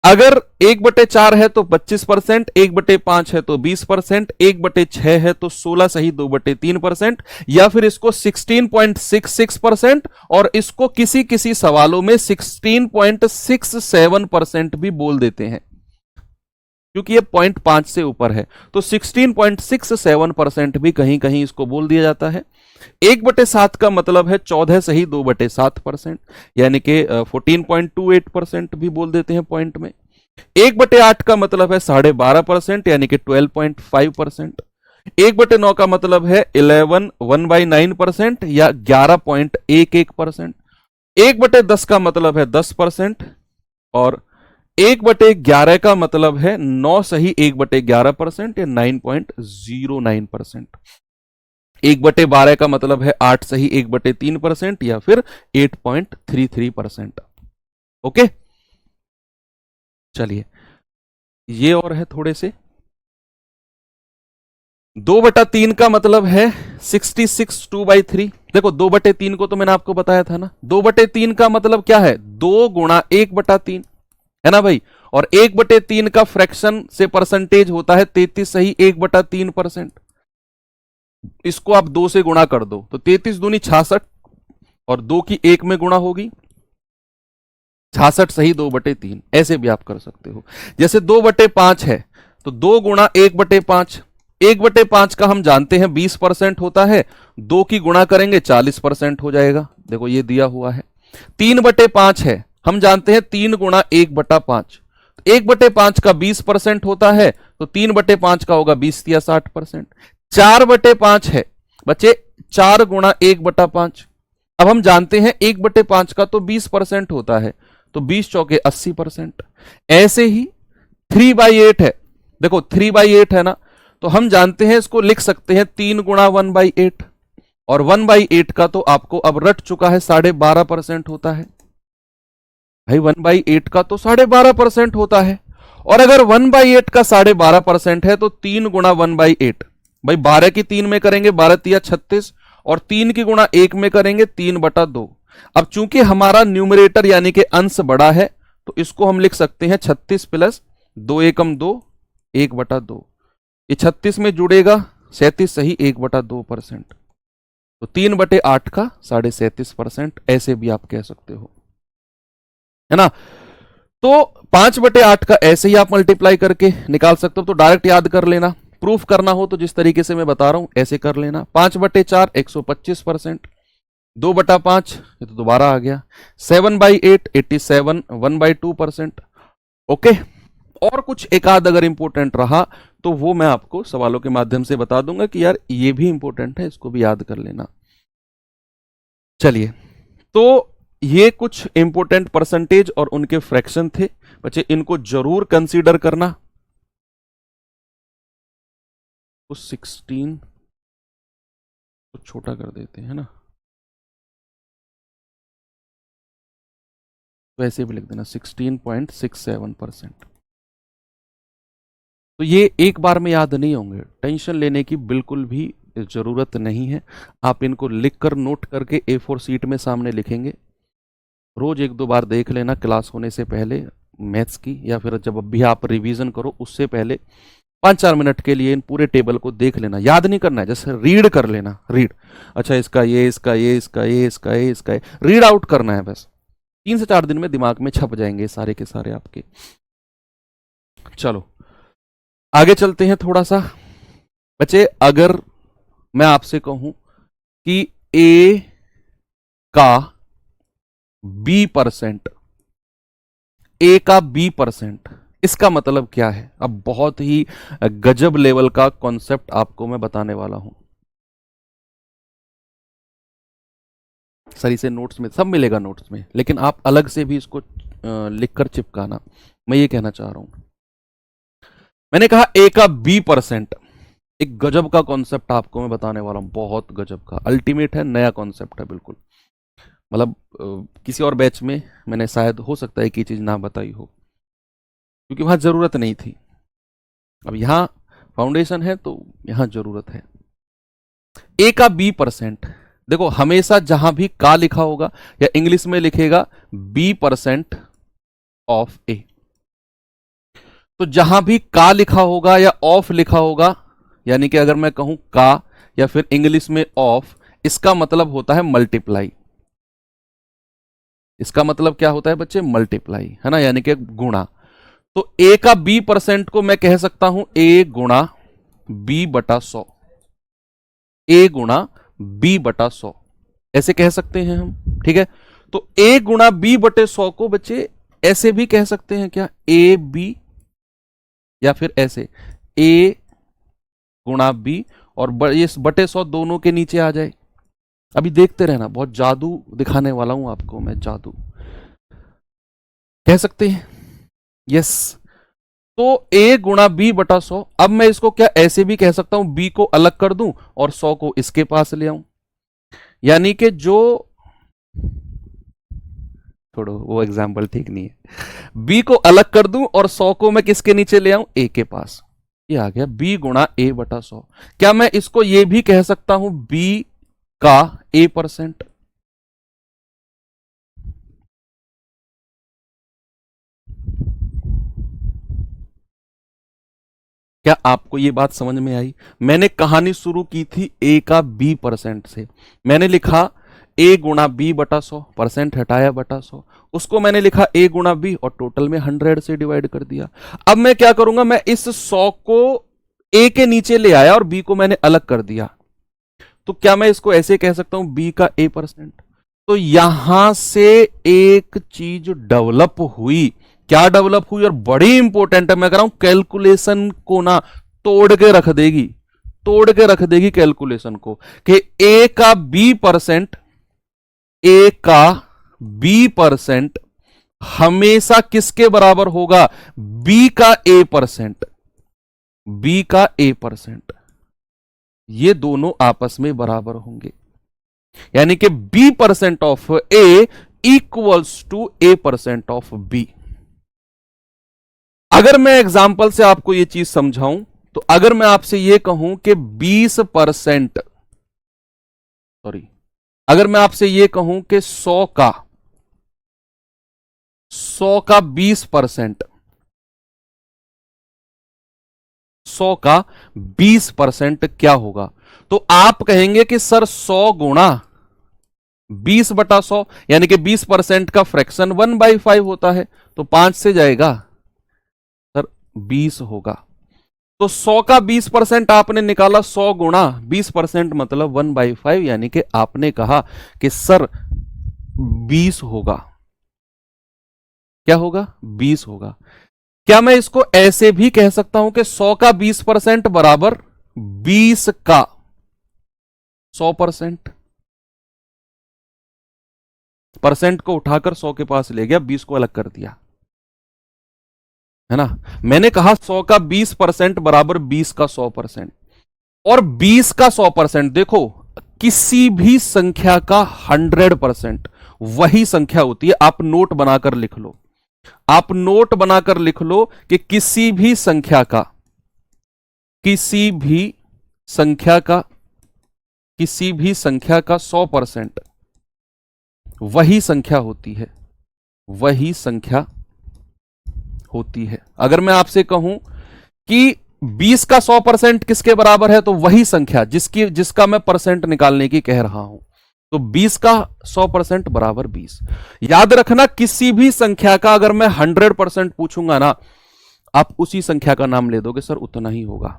अगर 1/4 है तो 25%, 1/5 है तो 20%, 1/6 है तो 16 सही 2/3%, या फिर इसको 16.66% और इसको किसी किसी सवालों में 16.67% भी बोल देते हैं, क्योंकि ये 0.5 से ऊपर है तो 16.67% भी कहीं कहीं इसको बोल दिया जाता है। 1/7 का मतलब है 14 सही 2/7%, यानी कि 14.28% भी बोल देते हैं पॉइंट में। 1/8 का मतलब है 12.5%, यानी कि 12.5%। 1/9 का मतलब है 1/9% या 11.11%। 1/10 का मतलब है 10%, और 1/11 का मतलब है 9 सही 1/11% या 9.09%। 1/12 का मतलब है 8 सही 1/3% या फिर 8.33%। ओके, चलिए ये और है थोड़े से। 2/3 का मतलब है 66 2/3। देखो 2/3 को तो मैंने आपको बताया था ना, 2/3 का मतलब क्या है, 2 गुणा 1/3, है ना भाई। और 1/3 का फ्रैक्शन से परसेंटेज होता है 33 सही 1/3%। इसको आप 2 से गुणा कर दो तो 33 दूनी 66, और 2 की 1 में गुणा होगी 66 सही 2/3। ऐसे भी आप कर सकते हो। जैसे 2/5 है तो 2 गुणा 1/5, 1/5 का हम जानते हैं 20% होता है, 2 की गुणा करेंगे 40% हो जाएगा, देखो ये दिया हुआ है। 3/5 है, हम जानते हैं 3 गुणा 1/5, 1/5 का 20% होता है तो 3/5 का होगा 20 या 60%। 4/5 है बच्चे, 4 गुणा 1/5, अब हम जानते हैं 1/5 का तो 20% होता है तो 20 चौके 80%। ऐसे ही 3/8 है, देखो 3/8 है ना, तो हम जानते हैं इसको लिख सकते हैं 3 गुणा 1/8, और 1/8 का तो आपको अब रट चुका है 12.5% होता है भाई। 1/8 का तो 12.5% होता है, और अगर 1/8 का 12.5% है तो 3 गुणा 1/8, भाई 12 की 3 में करेंगे 12 तिया 36, और 3 की गुणा 1 में करेंगे 3/2। अब चूंकि हमारा न्यूमरेटर यानी कि अंश बड़ा है तो इसको हम लिख सकते हैं 36 प्लस 2 एकम 2 1/2। ये 36 में जुड़ेगा 37 सही 1/2%, तो 3/8 का 37.5%, ऐसे भी आप कह सकते हो, है ना। तो 5/8 का ऐसे ही आप मल्टीप्लाई करके निकाल सकते हो, तो डायरेक्ट याद कर लेना। प्रूफ करना हो तो जिस तरीके से मैं बता रहा हूं ऐसे कर लेना। 5/4 125%, 2/5 ये तो दोबारा आ गया, 7/8 87, 1/2%। ओके, और कुछ एक आध अगर इंपॉर्टेंट रहा तो वो मैं आपको सवालों के माध्यम से बता दूंगा कि यार ये भी इंपॉर्टेंट है, इसको भी याद कर लेना। चलिए, तो ये कुछ इंपॉर्टेंट परसेंटेज और उनके फ्रैक्शन थे बच्चे, इनको जरूर कंसीडर करना। तो 16 को छोटा कर देते हैं ना, तो ऐसे भी लिख देना 16.67%। तो ये एक बार में याद नहीं होंगे, टेंशन लेने की बिल्कुल भी जरूरत नहीं है। आप इनको लिखकर नोट करके A4 सीट में सामने लिखेंगे, रोज 1-2 बार देख लेना क्लास होने से पहले मैथ्स की, या फिर जब भी आप रिवीजन करो उससे पहले 5-4 मिनट के लिए इन पूरे टेबल को देख लेना। याद नहीं करना है, जैसे रीड कर लेना, रीड, अच्छा इसका ये इसका ये इसका ये इसका ये इसका ये, रीड आउट करना है बस। 3 से 4 दिन में दिमाग में छप जाएंगे सारे के सारे आपके। चलो आगे चलते हैं थोड़ा सा बच्चे। अगर मैं आपसे कहूं कि A का B%, A का B%, इसका मतलब क्या है? अब बहुत ही गजब लेवल का कॉन्सेप्ट आपको मैं बताने वाला हूं। सही से नोट्स में सब मिलेगा नोट्स में, लेकिन आप अलग से भी इसको लिखकर चिपकाना। मैं ये कहना चाह रहा हूं, मैंने कहा A का B%, एक गजब का कॉन्सेप्ट आपको मैं बताने वाला हूँ, बहुत गजब का, अल्टीमेट है, नया कॉन्सेप्ट है बिल्कुल। मतलब किसी और बैच में मैंने शायद हो सकता है कि ये चीज ना बताई हो, क्योंकि वहां जरूरत नहीं थी। अब यहाँ फाउंडेशन है तो यहाँ जरूरत है। ए का बी परसेंट, देखो हमेशा जहां भी का लिखा होगा या इंग्लिश में लिखेगा बी परसेंट ऑफ ए, तो जहां भी का लिखा होगा या ऑफ लिखा होगा, यानी कि अगर मैं कहूं का या फिर इंग्लिश में ऑफ, इसका मतलब होता है मल्टीप्लाई। इसका मतलब क्या होता है बच्चे? मल्टीप्लाई, है ना, यानी कि गुणा। तो ए का बी परसेंट को मैं कह सकता हूं ए गुणा बी बटा 100, ए गुणा बी बटा 100, ऐसे कह सकते हैं हम, ठीक है। तो ए गुणा बी बटे 100 को बच्चे ऐसे भी कह सकते हैं क्या? ए बी, या फिर ऐसे ए गुणा बी, और ये बटे 100 दोनों के नीचे आ जाए। अभी देखते रहना, बहुत जादू दिखाने वाला हूं आपको मैं, जादू कह सकते हैं। यस, तो ए गुणा बी बटा 100, अब मैं इसको क्या ऐसे भी कह सकता हूं, बी को अलग कर दूं और 100 को इसके पास ले आऊं, यानी कि जो, छोड़ो वो एग्जाम्पल ठीक नहीं है, बी को अलग कर दूं और 100 को मैं किसके नीचे ले आऊं? ए के पास। ये आ गया बी गुणा ए बटा 100। क्या मैं इसको ये भी कह सकता हूं बी का ए परसेंट? क्या आपको ये बात समझ में आई? मैंने कहानी शुरू की थी ए का बी परसेंट से। मैंने लिखा ए गुणा बी बटा 100, परसेंट हटाया बटा 100, उसको मैंने लिखा ए गुणा बी और टोटल में 100 से डिवाइड कर दिया। अब मैं क्या करूंगा, मैं इस 100 को ए के नीचे ले आया और बी को मैंने अलग कर दिया, तो क्या मैं इसको ऐसे कह सकता हूं बी का ए परसेंट? तो यहां से एक चीज डेवलप हुई। क्या डेवलप हुई? और बड़ी इंपॉर्टेंट है, मैं कह रहा हूं कैलकुलेशन को ना तोड़ के रख देगी, तोड़ के रख देगी कैलकुलेशन को, कि ए का बी परसेंट, ए का बी परसेंट हमेशा किसके बराबर होगा? बी का ए परसेंट, बी का ए परसेंट, ये दोनों आपस में बराबर होंगे, यानी कि B percent of A equals to A percent of B. अगर मैं एग्जाम्पल से आपको यह चीज समझाऊं, तो अगर मैं आपसे यह कहूं कि 20%, सॉरी, अगर मैं आपसे यह कहूं कि 100 का 20%, 100 का 20% क्या होगा? तो आप कहेंगे कि सर 100 गुणा 20 बटा 100, यानी कि 20% का फ्रैक्शन 1/5 होता है, तो 5 से जाएगा सर 20 होगा। तो 100 का 20% आपने निकाला, 100 गुणा 20% मतलब 1/5, यानी कि आपने कहा कि सर 20 होगा। क्या होगा? 20 होगा। क्या मैं इसको ऐसे भी कह सकता हूं कि 100 का 20% बराबर 20 का 100%? परसेंट को उठाकर 100 के पास ले गया, 20 को अलग कर दिया, है ना। मैंने कहा 100 का 20% बराबर 20 का 100%, और 20 का 100%, देखो किसी भी संख्या का 100% वही संख्या होती है। आप नोट बनाकर लिख लो, आप नोट बनाकर लिख लो कि किसी भी संख्या का, किसी भी संख्या का, किसी भी संख्या का 100% वही संख्या होती है, वही संख्या होती है। अगर मैं आपसे कहूं कि 20 का 100% किसके बराबर है, तो वही संख्या जिसका मैं परसेंट निकालने की कह रहा हूं। तो 20 का 100% बराबर 20। याद रखना, किसी भी संख्या का अगर मैं 100% पूछूंगा ना, आप उसी संख्या का नाम ले दोगे, सर उतना ही होगा।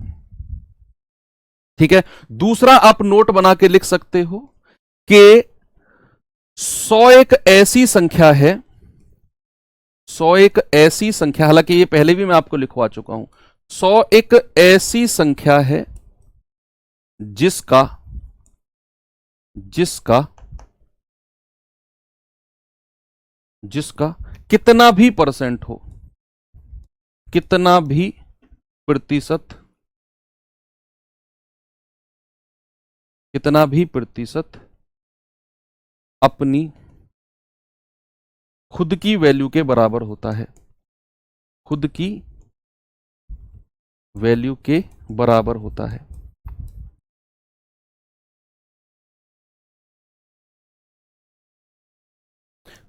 ठीक है। दूसरा आप नोट बना के लिख सकते हो कि 100 एक ऐसी संख्या है, 100 एक ऐसी संख्या, हालांकि ये पहले भी मैं आपको लिखवा चुका हूं, 100 एक ऐसी संख्या है जिसका जिसका जिसका कितना भी परसेंट हो, कितना भी प्रतिशत कितना भी प्रतिशत अपनी खुद की वैल्यू के बराबर होता है, खुद की वैल्यू के बराबर होता है।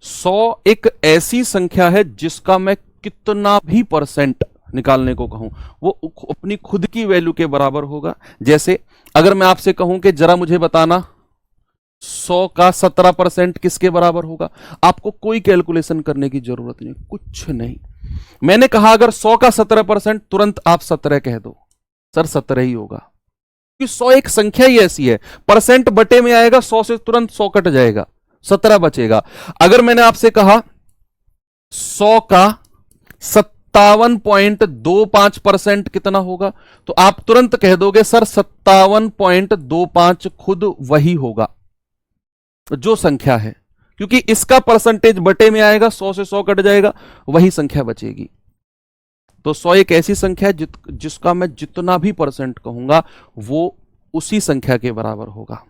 सौ एक ऐसी संख्या है जिसका मैं कितना भी परसेंट निकालने को कहूं वो अपनी खुद की वैल्यू के बराबर होगा। जैसे अगर मैं आपसे कहूं कि जरा मुझे बताना 100 का 17% किसके बराबर होगा, आपको कोई कैलकुलेशन करने की जरूरत नहीं, कुछ नहीं। मैंने कहा अगर 100 का 17%, तुरंत आप 17 कह दो, सर 17 ही होगा, क्योंकि 100 एक संख्या ही ऐसी है, परसेंट बटे में आएगा, 100 से तुरंत 100 कट जाएगा, 17 बचेगा। अगर मैंने आपसे कहा 100 का 57.25% कितना होगा, तो आप तुरंत कह दोगे सर 57.25 खुद वही होगा जो संख्या है, क्योंकि इसका परसेंटेज बटे में आएगा, 100 से 100 कट जाएगा, वही संख्या बचेगी। तो 100 एक ऐसी संख्या है जिसका मैं जितना भी परसेंट कहूंगा वो उसी संख्या के बराबर होगा।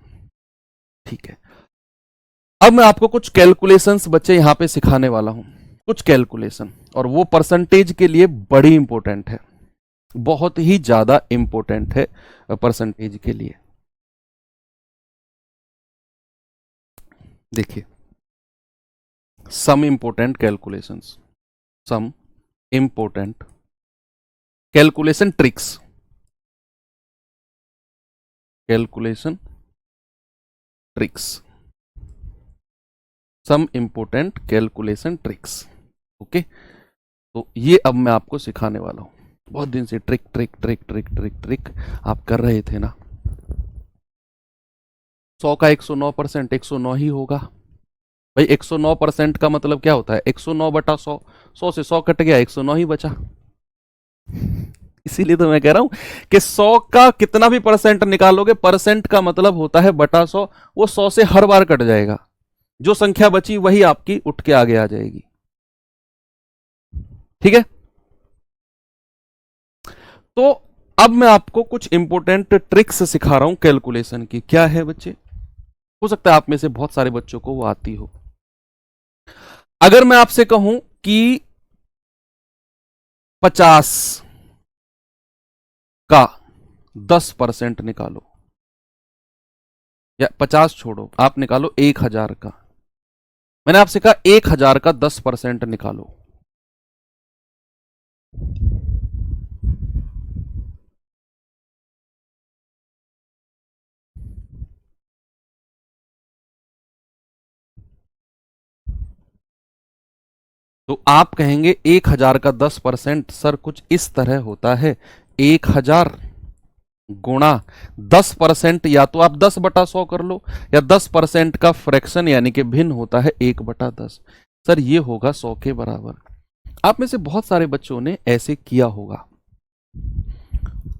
ठीक है, अब मैं आपको कुछ कैलकुलेशंस बच्चे यहां पे सिखाने वाला हूं, कुछ कैलकुलेशन, और वो परसेंटेज के लिए बड़ी इंपॉर्टेंट है, बहुत ही ज्यादा इंपॉर्टेंट है परसेंटेज के लिए। देखिए, some important calculations, some important calculation tricks, calculation tricks, some important calculation tricks. Okay, तो ये अब मैं आपको सिखाने वाला हूं। बहुत दिन से trick trick trick trick trick trick आप कर रहे थे ना। 100 का 109%, 109 ही होगा भाई। 109% का मतलब क्या होता है, 109 बटा 100, 100 से 100 कट गया, 109 ही बचा। इसीलिए तो मैं कह रहा हूं कि 100 का कितना भी परसेंट निकालोगे, परसेंट का मतलब होता है बटा 100, वो 100 से हर बार कट जाएगा, जो संख्या बची वही आपकी उठ के आगे आ जाएगी। ठीक है, तो अब मैं आपको कुछ इंपॉर्टेंट ट्रिक्स सिखा रहा हूं कैलकुलेशन की। क्या है बच्चे, हो सकता है आप में से बहुत सारे बच्चों को वो आती हो। अगर मैं आपसे कहूं कि 50 का 10% निकालो, या 50 छोड़ो, आप निकालो 1000 का, मैंने आपसे कहा 1000 का 10% निकालो, तो आप कहेंगे 1000 का 10% सर कुछ इस तरह होता है, 1000 गुणा 10%, या तो आप 10 बटा 100 कर लो, या 10% का फ्रैक्शन यानी कि भिन्न होता है 1 बटा 10, सर ये होगा 100 के बराबर। आप में से बहुत सारे बच्चों ने ऐसे किया होगा,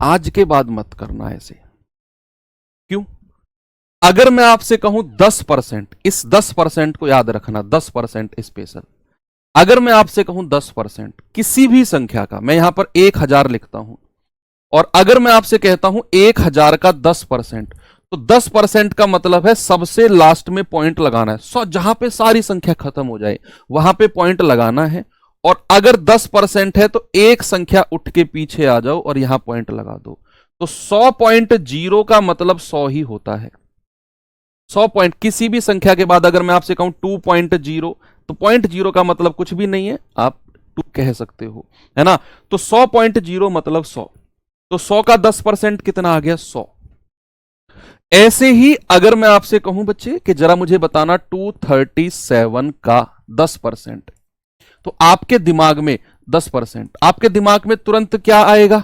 आज के बाद मत करना ऐसे। क्यों? अगर मैं आपसे कहूं 10%, इस 10% को याद रखना, 10% स्पेशल। अगर मैं आपसे कहूं 10% किसी भी संख्या का, मैं यहां पर 1000 लिखता हूं, और अगर मैं आपसे कहता हूं 1000 का 10%, तो 10% का मतलब है सबसे लास्ट में पॉइंट लगाना है, जहां पे सारी संख्या खत्म हो जाए वहां पे पॉइंट लगाना है। और अगर 10% है तो एक संख्या उठ के पीछे आ जाओ और यहां पॉइंट लगा दो। तो 100.0 का मतलब 100 ही होता है। 100 पॉइंट किसी भी संख्या के बाद अगर मैं आपसे कहूं 2.0, तो 0.0 का मतलब कुछ भी नहीं है, आप 2 कह सकते हो, है ना। तो 100.0 मतलब 100, तो 100 का 10% कितना आ गया, 100। ऐसे ही अगर मैं आपसे कहूं बच्चे कि जरा मुझे बताना 237 का 10%, तो आपके दिमाग में 10%, आपके दिमाग में तुरंत क्या आएगा,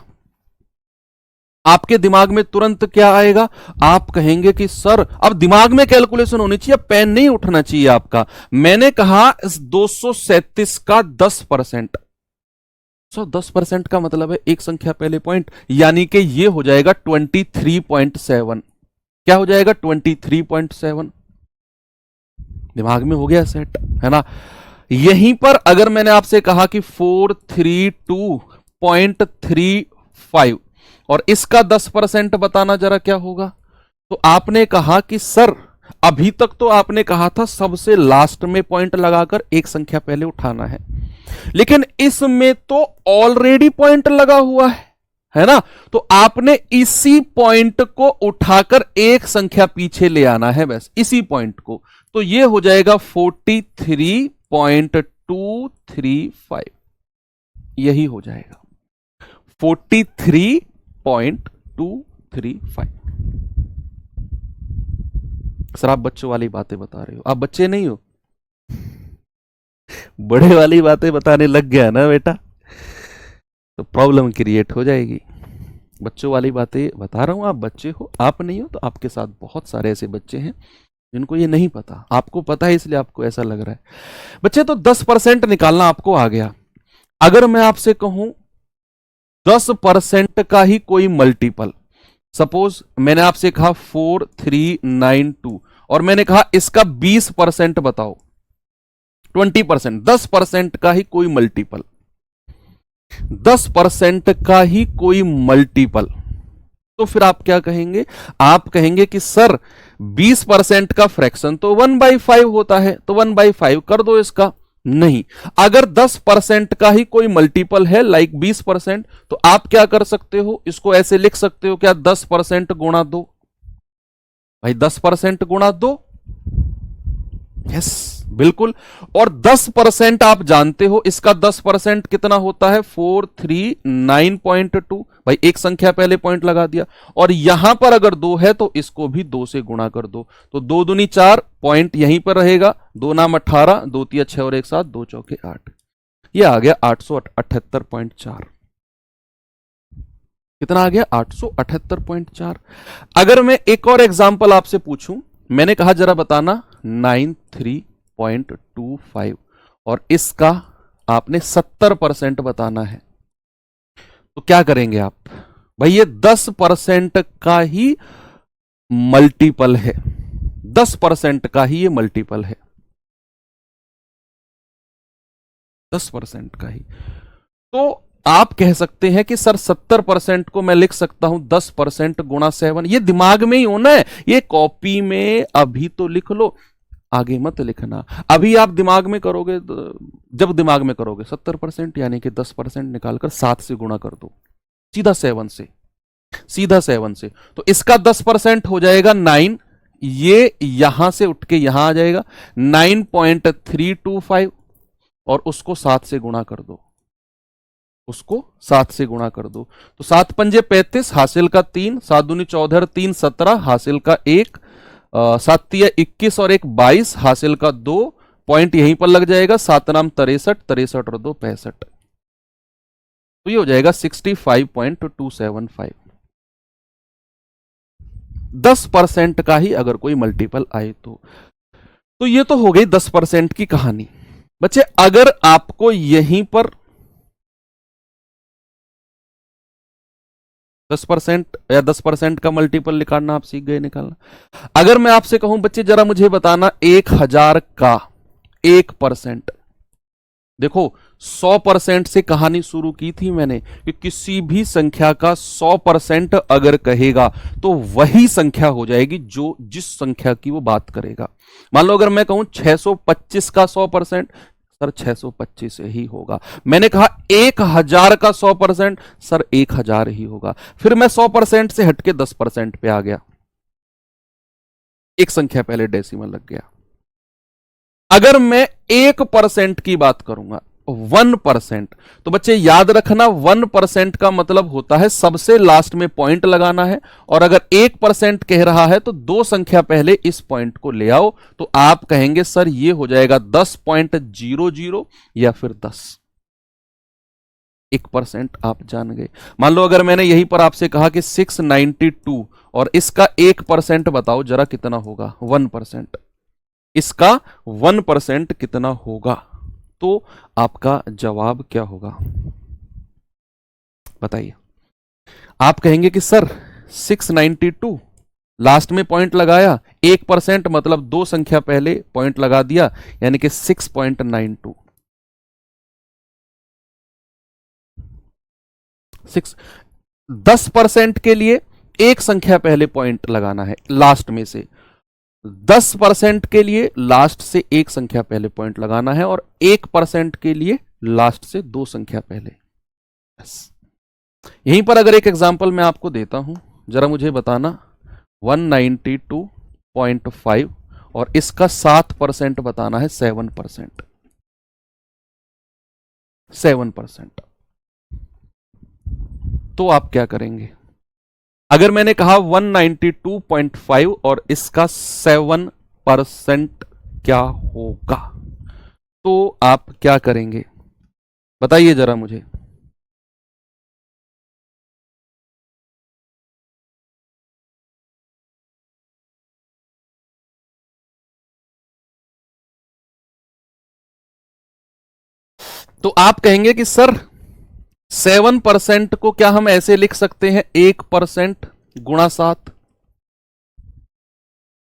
आपके दिमाग में तुरंत क्या आएगा, आप कहेंगे कि सर अब दिमाग में कैलकुलेशन होनी चाहिए, पेन नहीं उठना चाहिए आपका। मैंने कहा इस 237 का 10%, 10% का मतलब है एक संख्या पहले पॉइंट, यानी कि ये हो जाएगा 23.7। क्या हो जाएगा, 23.7। दिमाग में हो गया सेट, है ना। यहीं पर अगर मैंने आपसे कहा कि 432.35 और इसका 10% बताना जरा क्या होगा, तो आपने कहा कि सर अभी तक तो आपने कहा था सबसे लास्ट में पॉइंट लगाकर एक संख्या पहले उठाना है, लेकिन इसमें तो ऑलरेडी पॉइंट लगा हुआ है ना, तो आपने इसी पॉइंट को उठाकर एक संख्या पीछे ले आना है, बस इसी पॉइंट को। तो ये हो जाएगा 43.235, यही हो जाएगा 43.235। सर आप बच्चों वाली बातें बता रहे हो, आप बच्चे नहीं हो, बड़े वाली बातें बताने लग गया ना बेटा, तो प्रॉब्लम क्रिएट हो जाएगी। बच्चों वाली बातें बता रहा हूं, आप बच्चे हो, आप नहीं हो तो आपके साथ बहुत सारे ऐसे बच्चे हैं जिनको ये नहीं पता, आपको पता है इसलिए आपको ऐसा लग रहा है। बच्चे तो 10% निकालना आपको आ गया। अगर मैं आपसे कहूं 10% का ही कोई मल्टीपल, सपोज मैंने आपसे कहा 4392 और मैंने कहा इसका 20% बताओ, 20%, 10% का ही कोई मल्टीपल, 10% का ही कोई मल्टीपल, तो फिर आप क्या कहेंगे? आप कहेंगे कि सर 20% का फ्रैक्शन तो 1/5 होता है, तो 1/5 कर दो इसका। नहीं, अगर 10% का ही कोई मल्टीपल है लाइक 20%, तो आप क्या कर सकते हो, इसको ऐसे लिख सकते हो क्या, 10% गुणा 2, भाई 10% गुणा 2, यस बिल्कुल। और 10% आप जानते हो, इसका 10% कितना होता है, 439.2, भाई एक संख्या पहले पॉइंट लगा दिया, और यहां पर अगर 2 है तो इसको भी 2 से गुणा कर दो, तो 2 दूनी 4, पॉइंट यहीं पर रहेगा, 2 नाम 18, 2 तिया 6 और 1 7, 2 चौके 8, ये आ गया 878.4। कितना आ गया, 878.4। अगर मैं एक और एग्जांपल आपसे पूछूं, मैंने कहा जरा बताना 93.25 और इसका आपने 70% बताना है, तो क्या करेंगे आप? भाई ये 10% का ही मल्टीपल है, 10% का ही ये मल्टीपल है, 10% का ही। तो आप कह सकते हैं कि सर 70% को मैं लिख सकता हूं 10% गुणा 7, ये दिमाग में ही होना है, ये कॉपी में अभी तो लिख लो, आगे मत लिखना। अभी आप दिमाग में करोगे, जब दिमाग में करोगे 70% यानी कि 10% निकालकर 7 से गुणा कर दो, सीधा 7 से, सीधा 7 से, तो इसका 10% हो जाएगा 9, ये यहां से उठ के यहां आ जाएगा 9.325 और उसको 7 से गुणा कर दो, उसको 7 से गुणा कर दो, तो 7 पंजे 35, हासिल का 3, 7 दूनी 14, 3 17, हासिल का 1, 7 तिया 21 और 1 22, हासिल का 2, पॉइंट यहीं पर लग जाएगा, 7 नाम 63, 63 और 2 65, तो ये हो जाएगा 65.275। 10% का ही अगर कोई मल्टीपल आए तो ये तो हो गई 10% की कहानी। बच्चे अगर आपको यहीं पर 10% या 10% का मल्टीपल निकालना आप सीख गए निकालना। अगर मैं आपसे कहूं बच्चे जरा मुझे बताना 1000 का 1%, देखो 100% से कहानी शुरू की थी मैंने कि किसी भी संख्या का 100% अगर कहेगा तो वही संख्या हो जाएगी जो जिस संख्या की वो बात करेगा। मान लो अगर मैं कहूं 625 का 100%, सर 625 ही होगा। मैंने कहा 1000 का 100%, सर 1000 ही होगा। फिर मैं 100% से हटके 10% पे आ गया, एक संख्या पहले डेसिमल लग गया। अगर मैं 1% की बात करूंगा, 1%, तो बच्चे याद रखना 1% का मतलब होता है सबसे लास्ट में पॉइंट लगाना है, और अगर 1% कह रहा है तो 2 संख्या पहले इस पॉइंट को ले आओ, तो आप कहेंगे सर ये हो जाएगा 10.00 या फिर 10। 1% आप जान गए। मान लो अगर मैंने यहीं पर आपसे कहा कि 692 और इसका 1% बताओ जरा कितना होगा, 1%, इसका 1% कितना होगा, तो आपका जवाब क्या होगा बताइए? आप कहेंगे कि सर 692 लास्ट में पॉइंट लगाया, 1% मतलब 2 संख्या पहले पॉइंट लगा दिया, यानी कि 6.92। 10% के लिए एक संख्या पहले पॉइंट लगाना है लास्ट में से। 10% के लिए लास्ट से एक संख्या पहले पॉइंट लगाना है और 1% के लिए लास्ट से दो संख्या पहले। बस यहीं पर अगर एक एग्जांपल मैं आपको देता हूं, जरा मुझे बताना 192.5 और इसका 7% बताना है 7%। 7%। तो आप क्या करेंगे? अगर मैंने कहा 192.5 और इसका 7% क्या होगा, तो आप क्या करेंगे बताइए जरा मुझे। तो आप कहेंगे कि सर 7% को क्या हम ऐसे लिख सकते हैं 1% गुणा 7,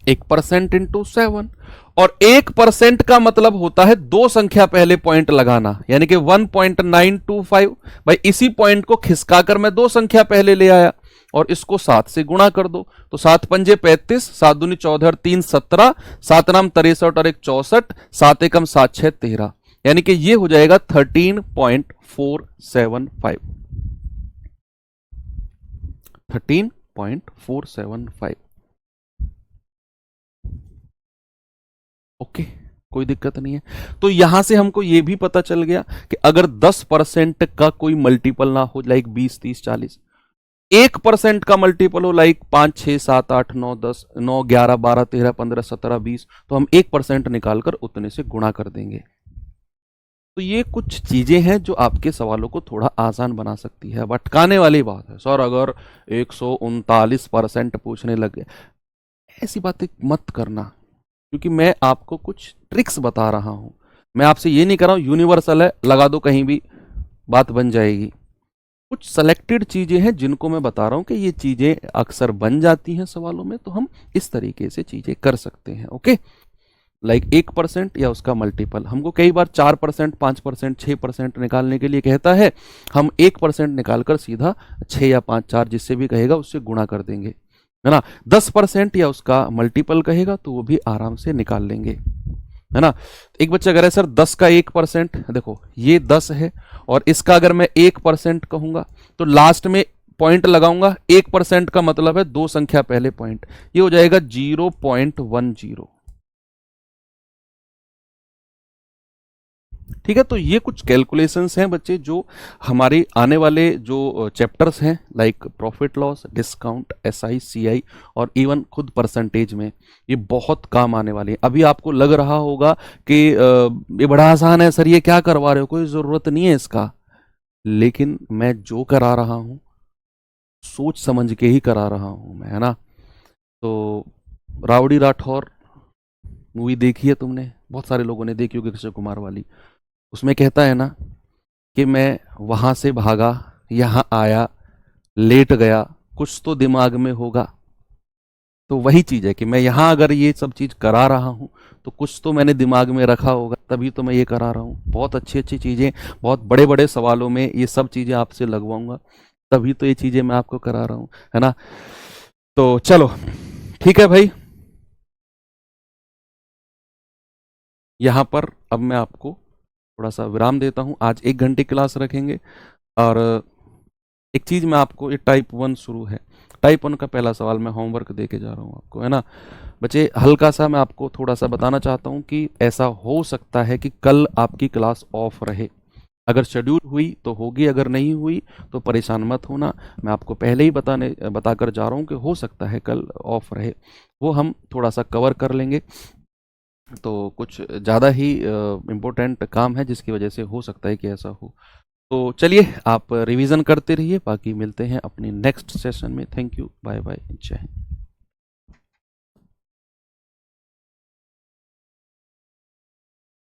1% इंटू 7। और 1% का मतलब होता है दो संख्या पहले पॉइंट लगाना, यानी कि 1.925। भाई इसी पॉइंट को खिसकाकर मैं दो संख्या पहले ले आया और इसको 7 से गुणा कर दो, तो 7 पंजे 35, 7 दूनी 14 और 3 17, 7 नाम 63 और 1 64, 7 एकम 7 6 13, यानी कि ये हो जाएगा 13.475। 13.475। ओके, कोई दिक्कत नहीं है। तो यहां से हमको यह भी पता चल गया कि अगर 10% का कोई मल्टीपल ना हो, लाइक 20 30 40, 1% का मल्टीपल हो, लाइक 5 6 7 8 9 10 9 11 12 13 15 17 20, तो हम 1% निकालकर उतने से गुणा कर देंगे। तो ये कुछ चीजें हैं जो आपके सवालों को थोड़ा आसान बना सकती है। अब अटकाने वाली बात है, सर अगर 139% पूछने लगे, ऐसी बातें मत करना, क्योंकि मैं आपको कुछ ट्रिक्स बता रहा हूं। मैं आपसे ये नहीं कर रहा हूं यूनिवर्सल है लगा दो कहीं भी बात बन जाएगी। कुछ सेलेक्टेड चीजें हैं जिनको मैं बता रहा हूं कि ये चीजें अक्सर बन जाती हैं सवालों में, तो हम इस तरीके से चीजें कर सकते हैं। ओके, लाइक 1% या उसका मल्टीपल। हमको कई बार 4%, 5%, 6% निकालने के लिए कहता है, हम 1% निकालकर सीधा 6 या 5 4 जिससे भी कहेगा उससे गुणा कर देंगे, है ना। 10% या उसका मल्टीपल कहेगा तो वो भी आराम से निकाल लेंगे, है ना। एक बच्चा कह रहा है सर 10 का 1%, देखो ये 10 है और इसका अगर मैं 1% कहूंगा तो लास्ट में पॉइंट लगाऊंगा, 1% का मतलब है दो संख्या पहले पॉइंट, ये हो जाएगा 0.10। ठीक है, तो ये कुछ कैलकुलेशंस हैं बच्चे जो हमारे आने वाले जो चैप्टर्स हैं, like profit loss, discount, SI, CI और इवन खुद परसेंटेज में ये बहुत काम आने वाले हैं। अभी आपको लग रहा होगा कि ये बड़ा आसान है सर, ये क्या करवा रहे हो, कोई ज़रूरत नहीं है इसका, लेकिन मैं जो करा रहा हूँ सोच समझ के ही करा रहा हूँ मैं, है ना। तो राउडी राठौर मूवी देखी है तुमने, बहुत सारे लोगों ने देखी होगी, अक्षय कुमार वाली। उसमें कहता है ना कि मैं वहां से भागा, यहां आया, लेट गया, कुछ तो दिमाग में होगा। तो वही चीज है कि मैं यहां अगर ये सब चीज करा रहा हूं तो कुछ तो मैंने दिमाग में रखा होगा, तभी तो मैं ये करा रहा हूं। बहुत अच्छी अच्छी चीजें, बहुत बड़े बड़े सवालों में ये सब चीजें आपसे लगवाऊंगा, तभी तो ये चीजें मैं आपको करा रहा हूं, है ना। तो चलो ठीक है भाई, यहां पर अब मैं आपको थोड़ा सा विराम देता हूं। आज 1 घंटे क्लास रखेंगे और एक चीज मैं आपको, ये टाइप 1 शुरू है, टाइप 1 का पहला सवाल मैं होमवर्क दे के जा रहा हूं आपको, है ना। बच्चे हल्का सा मैं आपको थोड़ा सा बताना चाहता हूं कि ऐसा हो सकता है कि कल आपकी क्लास ऑफ रहे। अगर शेड्यूल हुई तो होगी, अगर नहीं हुई तो परेशान मत होना। मैं आपको पहले ही बताकर जा रहा हूं कि हो सकता है कल ऑफ रहे, वो हम थोड़ा सा कवर कर लेंगे। तो कुछ ज़्यादा ही इम्पोर्टेंट काम है जिसकी वजह से हो सकता है कि ऐसा हो। तो चलिए आप रिवीजन करते रहिए, बाकी मिलते हैं अपनी नेक्स्ट सेशन में। थैंक यू, बाय बाय, जय हिंद।